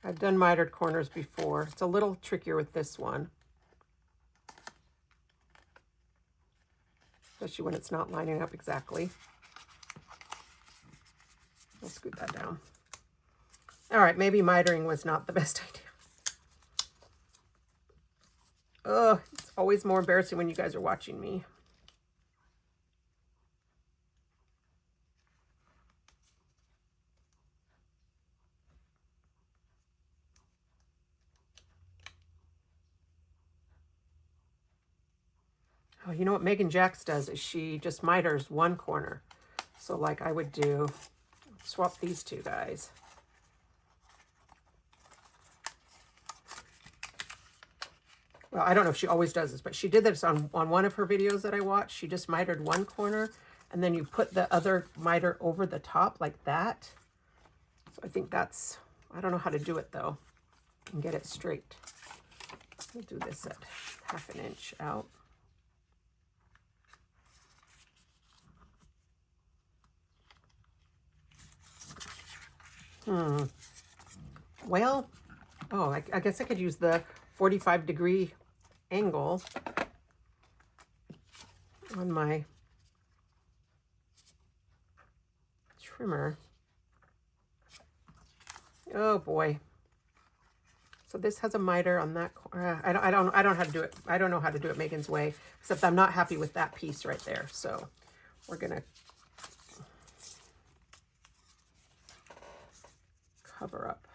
I've done mitered corners before. It's a little trickier with this one, especially when it's not lining up exactly. I'll scoot that down. All right, maybe mitering was not the best idea. Oh, it's always more embarrassing when you guys are watching me. Oh, you know what Megan Jacks does is she just miters one corner. So like I would do, swap these two guys. Well, I don't know if she always does this, but she did this on one of her videos that I watched. She just mitered one corner, and then you put the other miter over the top like that. So I think that's, I don't know how to do it though, and get it straight. We'll do this at 1/2 inch out. Well, oh, I guess I could use the 45-degree angle on my trimmer. Oh boy. So this has a miter on that corner. I don't know how to do it. I don't know how to do it Megan's way, except I'm not happy with that piece right there. So we're gonna cover up.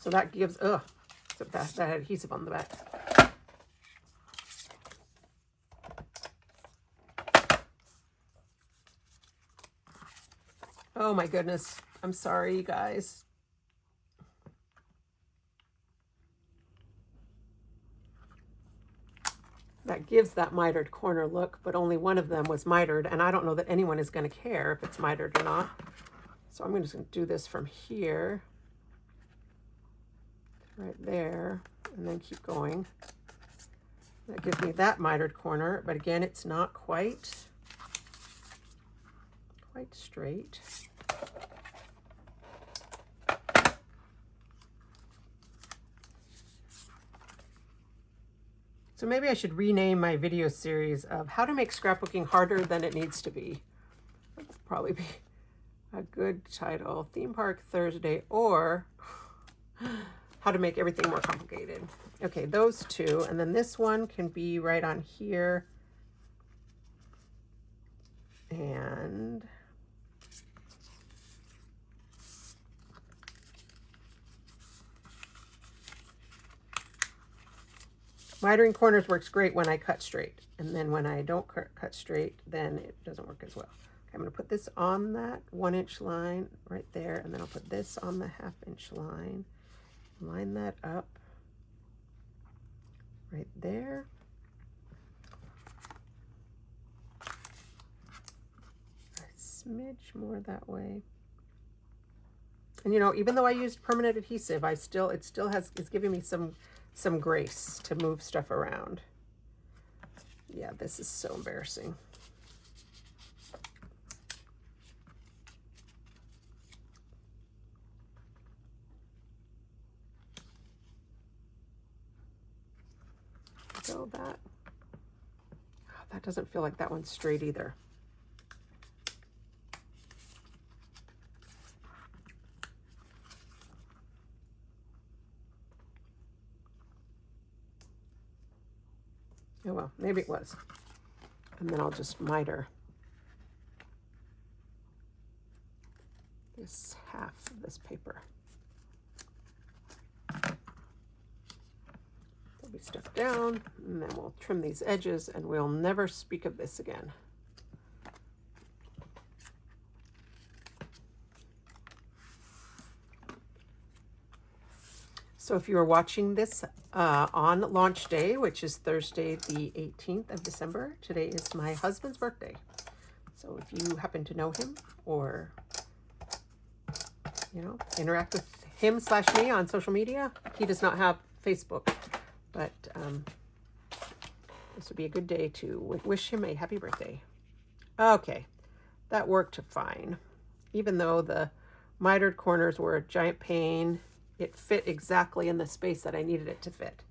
So that gives, except that adhesive on the back. Oh my goodness. I'm sorry, you guys. That gives that mitered corner look, but only one of them was mitered, and I don't know that anyone is going to care if it's mitered or not. So I'm just going to do this from here, right there, and then keep going. That gives me that mitered corner, but again, it's not quite straight. So maybe I should rename my video series of how to make scrapbooking harder than it needs to be. That would probably be a good title. Theme Park Thursday, or how to make everything more complicated. Okay, those two. And then this one can be right on here. And mitering corners works great when I cut straight. And then when I don't cut straight, then it doesn't work as well. Okay, I'm going to put this on that 1 inch line right there. And then I'll put this on the 1/2 inch line. Line that up right there. A smidge more that way. And you know, even though I used permanent adhesive, it's giving me some grace to move stuff around. Yeah, this is so embarrassing. go that. Oh, that doesn't feel like that one's straight either. Oh well, maybe it was. And then I'll just miter this half of this paper. There'll be stuff down, and then we'll trim these edges, and we'll never speak of this again. So if you are watching this on launch day, which is Thursday, the 18th of December, today is my husband's birthday. So if you happen to know him or, you know, interact with him / me on social media, he does not have Facebook, but this would be a good day to wish him a happy birthday. Okay, that worked fine. Even though the mitered corners were a giant pain, it fit exactly in the space that I needed it to fit.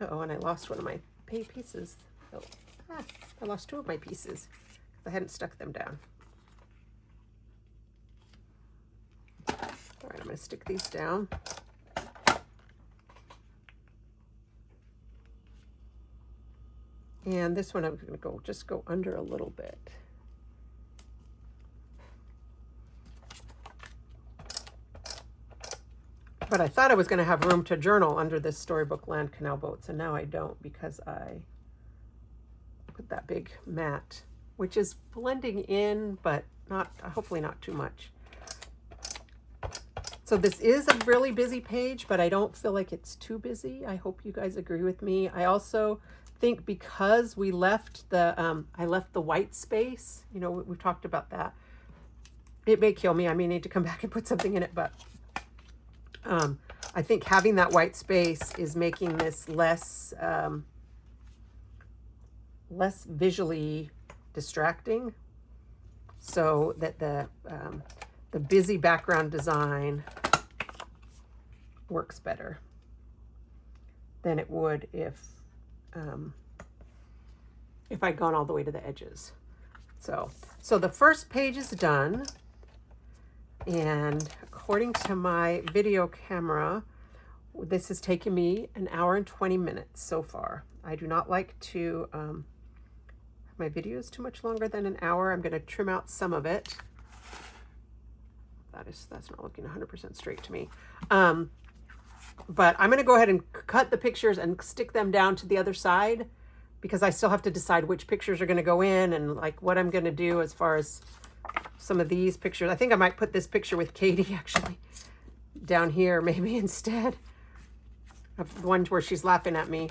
Uh-oh, and I lost one of my pieces. Oh, I lost 2 of my pieces. I hadn't stuck them down. All right, I'm going to stick these down. And this one I'm going to just go under a little bit. But I thought I was going to have room to journal under this Storybookland canal boats, and now I don't because I put that big mat, which is blending in, but not, hopefully not too much. So this is a really busy page, but I don't feel like it's too busy. I hope you guys agree with me. I also think because we left the, I left the white space, you know, we've talked about that. It may kill me. I may need to come back and put something in it, but I think having that white space is making this less less visually distracting, so that the busy background design works better than it would if I'd gone all the way to the edges. So the first page is done. And according to my video camera, this has taken me 1 hour and 20 minutes so far. I do not like to have my videos too much longer than 1 hour. I'm going to trim out some of it. That's not looking 100% straight to me. But I'm going to go ahead and cut the pictures and stick them down to the other side, because I still have to decide which pictures are going to go in and like what I'm going to do as far as some of these pictures. I think I might put this picture with Katie actually down here maybe instead of the one where she's laughing at me.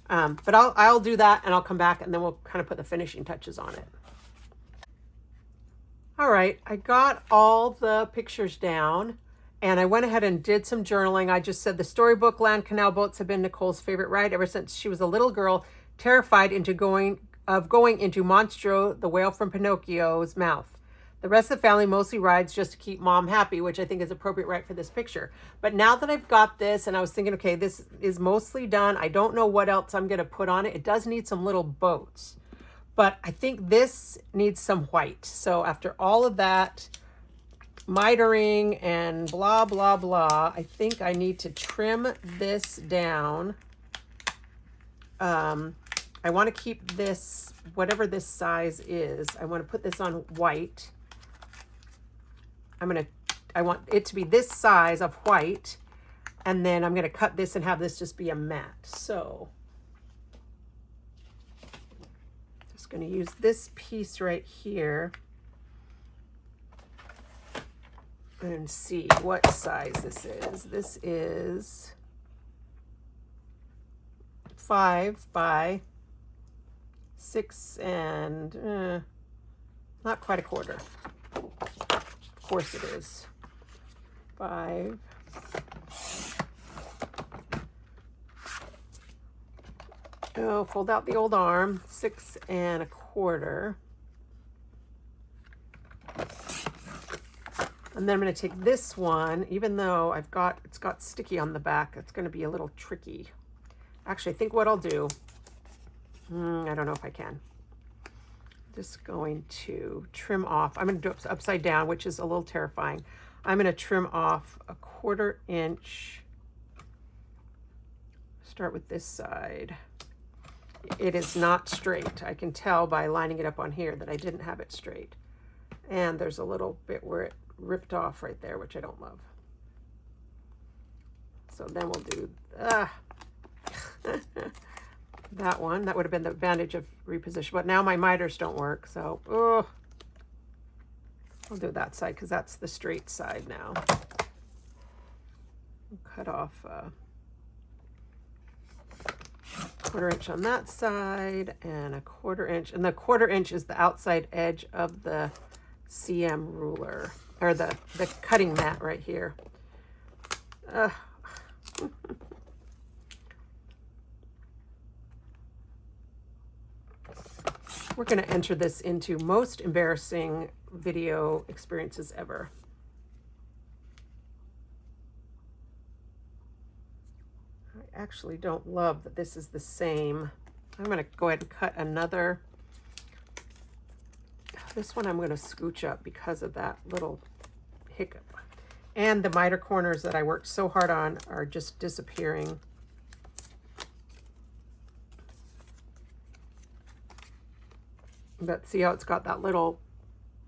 But I'll do that, and I'll come back and then we'll kind of put the finishing touches on it. All right, I got all the pictures down and I went ahead and did some journaling. I just said the Storybookland canal boats have been Nicole's favorite ride ever since she was a little girl, terrified into going into Monstro, the whale from Pinocchio's mouth. The rest of the family mostly rides just to keep mom happy, which I think is appropriate right for this picture. But now that I've got this, and I was thinking, okay, this is mostly done. I don't know what else I'm going to put on it. It does need some little boats, but I think this needs some white. So after all of that mitering and blah, blah, blah, I think I need to trim this down. I want to keep this, whatever this size is, I want to put this on white. I want it to be this size of white, and then I'm going to cut this and have this just be a matte. So just going to use this piece right here and see what size this is. This is 5 by 6 and not quite a quarter. Of course it is. 5. Oh, fold out the old arm. 6 1/4. And then I'm going to take this one, even though it's got sticky on the back, it's going to be a little tricky. Actually, I think what I'll do, I don't know if I can. Just going to trim off. I'm going to do it upside down, which is a little terrifying. I'm going to trim off a 1/4 inch. Start with this side. It is not straight. I can tell by lining it up on here that I didn't have it straight. And there's a little bit where it ripped off right there, which I don't love. So then we'll do that one. That would have been the advantage of reposition. But now my miters don't work, so I'll do that side because that's the straight side now. Cut off 1/4 inch on that side and a 1/4 inch. And the 1/4 inch is the outside edge of the CM ruler, or the cutting mat right here. We're going to enter this into most embarrassing video experiences ever. I actually don't love that this is the same. I'm going to go ahead and cut another. This one I'm going to scooch up because of that little hiccup. And the miter corners that I worked so hard on are just disappearing. But see how it's got that little,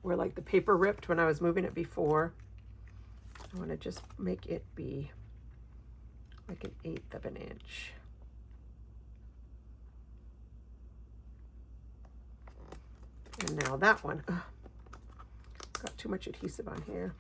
where like the paper ripped when I was moving it before. I want to just make it be like 1/8 of an inch. And now that one, got too much adhesive on here.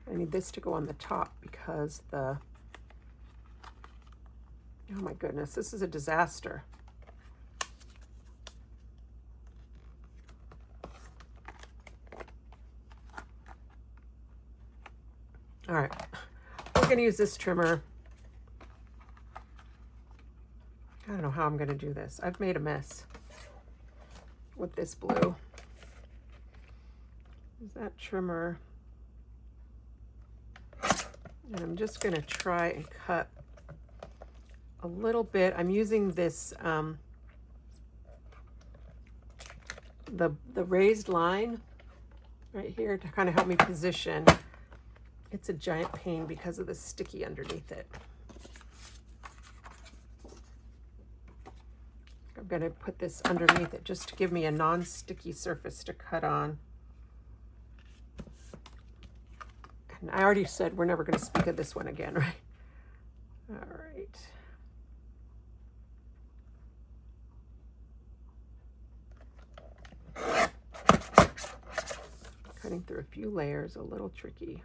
I need this to go on the top because oh my goodness, this is a disaster. All right, we're going to use this trimmer. I don't know how I'm going to do this. I've made a mess with this blue. Is that trimmer? And I'm just going to try and cut a little bit. I'm using this, the raised line right here to kind of help me position. It's a giant pain because of the sticky underneath it. I'm going to put this underneath it just to give me a non-sticky surface to cut on. And I already said we're never going to speak of this one again, right? All right. Cutting through a few layers, a little tricky.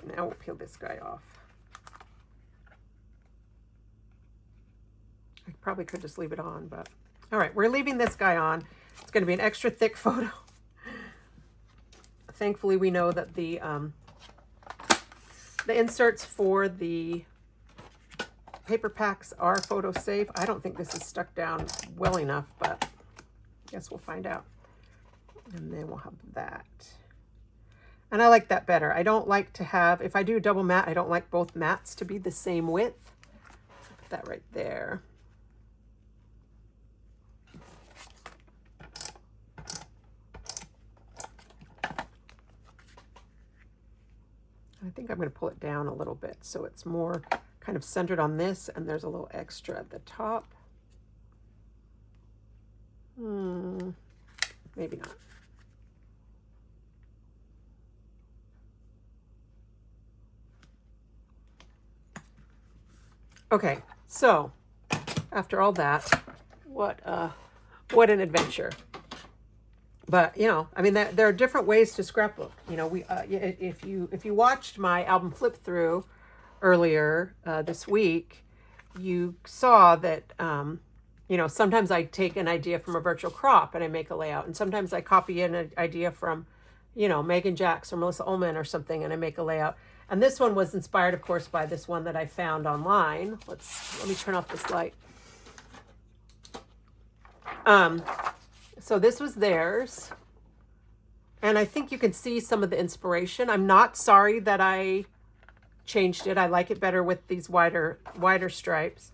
Now we'll peel this guy off. I probably could just leave it on, but all right, we're leaving this guy on. It's going to be an extra thick photo. Thankfully, we know that the inserts for the paper packs are photo safe. I don't think this is stuck down well enough, but I guess we'll find out. And then we'll have that. And I like that better. I don't like to have, if I do double mat, I don't like both mats to be the same width. Put that right there. I think I'm going to pull it down a little bit so it's more kind of centered on this, and there's a little extra at the top. Maybe not. Okay, so after all that, what an adventure. But, you know, I mean, there are different ways to scrapbook. You know, if you watched my album flip through earlier this week, you saw that, you know, sometimes I take an idea from a virtual crop and I make a layout. And sometimes I copy in an idea from, you know, Megan Jacks or Melissa Ullman or something and I make a layout. And this one was inspired, of course, by this one that I found online. Let me turn off this light. So this was theirs. And I think you can see some of the inspiration. I'm not sorry that I changed it. I like it better with these wider stripes.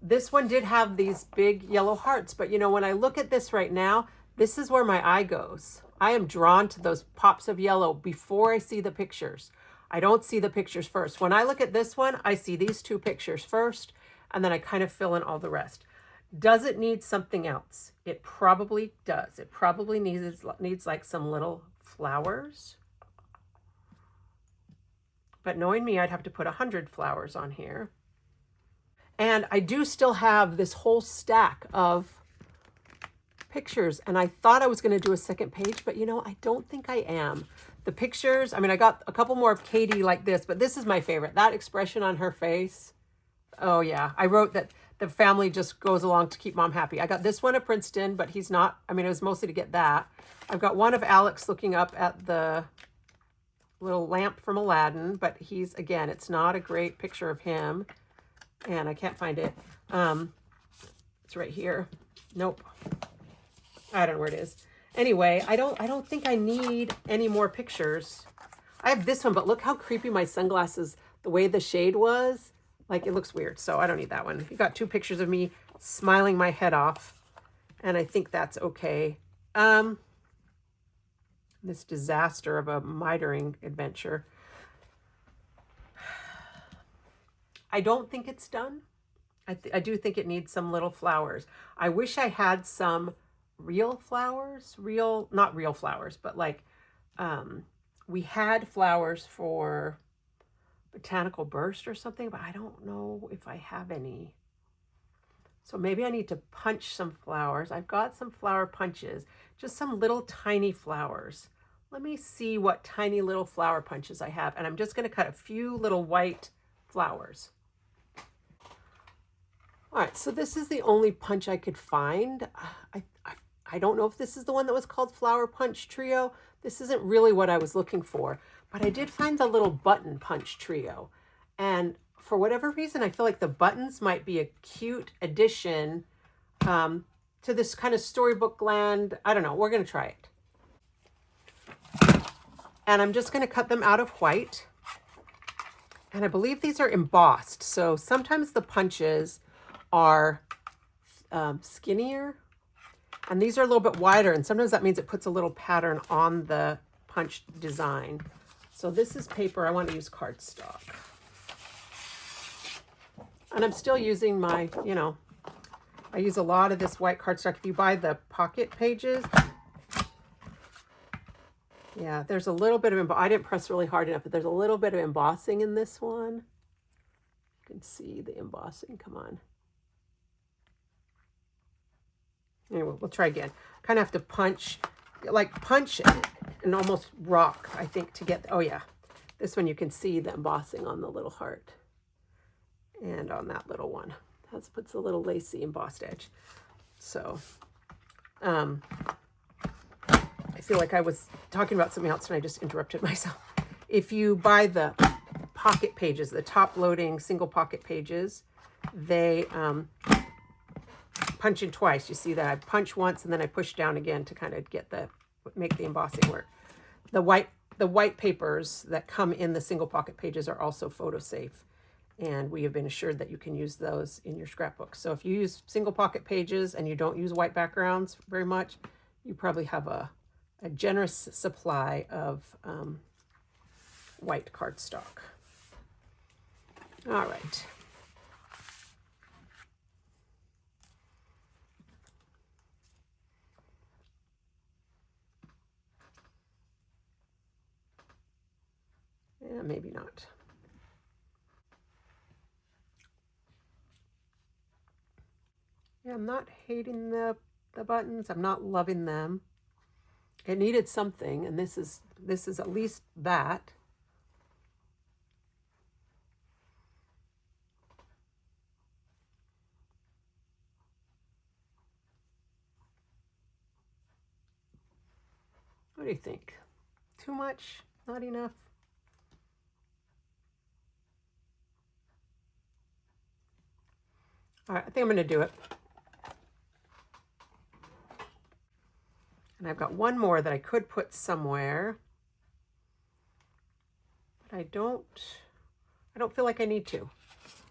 This one did have these big yellow hearts, but you know, when I look at this right now, this is where my eye goes. I am drawn to those pops of yellow before I see the pictures. I don't see the pictures first. When I look at this one, I see these two pictures first, and then I kind of fill in all the rest. Does it need something else? It probably does. It probably needs like some little flowers. But knowing me, I'd have to put 100 flowers on here. And I do still have this whole stack of pictures, and I thought I was going to do a second page, but you know, I don't think I am. The pictures, I mean, I got a couple more of Katie like this, but this is my favorite. That expression on her face. Oh yeah, I wrote that the family just goes along to keep mom happy. I got this one at Princeton, but he's not, I mean, it was mostly to get that. I've got one of Alex looking up at the little lamp from Aladdin, but he's, again, it's not a great picture of him, and I can't find it. It's right here. Nope. I don't know where it is. Anyway, I don't think I need any more pictures. I have this one, but look how creepy my sunglasses, the way the shade was. Like, it looks weird, so I don't need that one. You got two pictures of me smiling my head off, and I think that's okay. This disaster of a mitering adventure. I don't think it's done. I do think it needs some little flowers. I wish I had some real flowers, not real flowers, but like, we had flowers for Botanical Burst or something, but I don't know if I have any. So maybe I need to punch some flowers. I've got some flower punches, just some little tiny flowers. Let me see what tiny little flower punches I have. And I'm just going to cut a few little white flowers. All right, so this is the only punch I could find. I don't know if this is the one that was called Flower Punch Trio. This isn't really what I was looking for, but I did find the little button punch trio. And for whatever reason, I feel like the buttons might be a cute addition to this kind of Storybookland. I don't know, we're gonna try it. And I'm just gonna cut them out of white. And I believe these are embossed. So sometimes the punches are skinnier, and these are a little bit wider, and sometimes that means it puts a little pattern on the punch design. So this is paper. I want to use cardstock. And I'm still using my, you know, I use a lot of this white cardstock. If you buy the pocket pages, yeah, there's a little bit of, I didn't press really hard enough, but there's a little bit of embossing in this one. You can see the embossing, come on. Anyway, we'll try again. Kind of have to punch and almost rock, I think, to get, oh yeah. This one you can see the embossing on the little heart. And on that little one. That puts a little lacy embossed edge. So, I feel like I was talking about something else and I just interrupted myself. If you buy the pocket pages, the top loading single pocket pages, they punch in twice. You see that I punch once and then I push down again to kind of make the embossing work. The white papers that come in the single pocket pages are also photo safe, and we have been assured that you can use those in your scrapbook. So if you use single pocket pages and you don't use white backgrounds very much, you probably have a generous supply of white cardstock. All right. Yeah, maybe not. Yeah, I'm not hating the buttons. I'm not loving them. It needed something, and this is at least that. What do you think? Too much? Not enough? All right, I think I'm going to do it. And I've got one more that I could put somewhere, but I don't feel like I need to.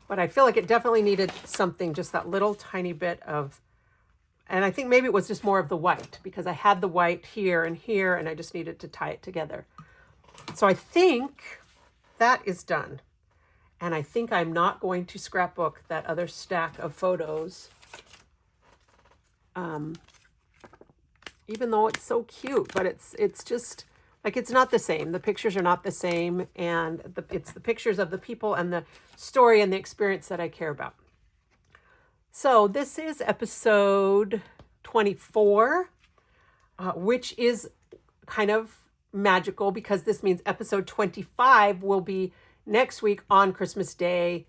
But I feel like it definitely needed something, just that little tiny bit of, and I think maybe it was just more of the white, because I had the white here, and I just needed to tie it together. So I think that is done. And I think I'm not going to scrapbook that other stack of photos. Even though it's so cute, but it's just like, it's not the same. The pictures are not the same, and it's the pictures of the people and the story and the experience that I care about. So this is episode 24, which is kind of magical because this means episode 25 will be next week on Christmas Day,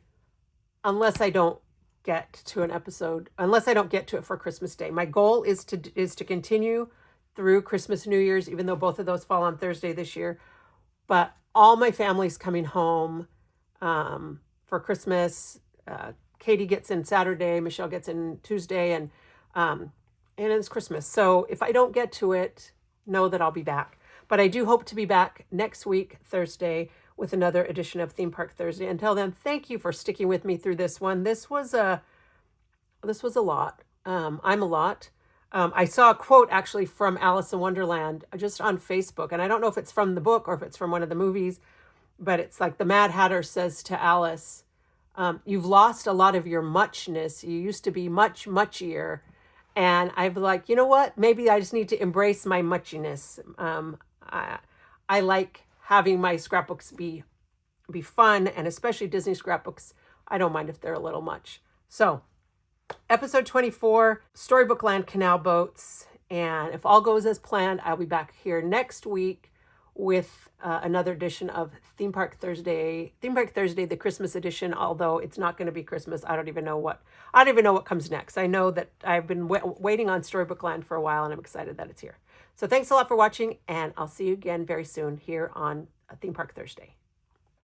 unless I don't get to it for Christmas Day. My goal is to continue through Christmas, New Year's, even though both of those fall on Thursday this year. But all my family's coming home for Christmas. Katie gets in Saturday, Michelle gets in Tuesday, and it's Christmas. So if I don't get to it, know that I'll be back. But I do hope to be back next week, Thursday, with another edition of Theme Park Thursday. Until then, thank you for sticking with me through this one. This was a lot. I'm a lot. I saw a quote actually from Alice in Wonderland just on Facebook, and I don't know if it's from the book or if it's from one of the movies, but it's like the Mad Hatter says to Alice, "You've lost a lot of your muchness. You used to be much muchier." And I'm like, you know what? Maybe I just need to embrace my muchiness. I like having my scrapbooks be fun, and especially Disney scrapbooks. I don't mind if they're a little much. So, episode 24, Storybookland Canal Boats. And if all goes as planned, I'll be back here next week with another edition of Theme Park Thursday, the Christmas edition. Although it's not going to be Christmas, I don't even know what comes next. I know that I've been waiting on Storybookland for a while, and I'm excited that it's here. So thanks a lot for watching, and I'll see you again very soon here on Theme Park Thursday.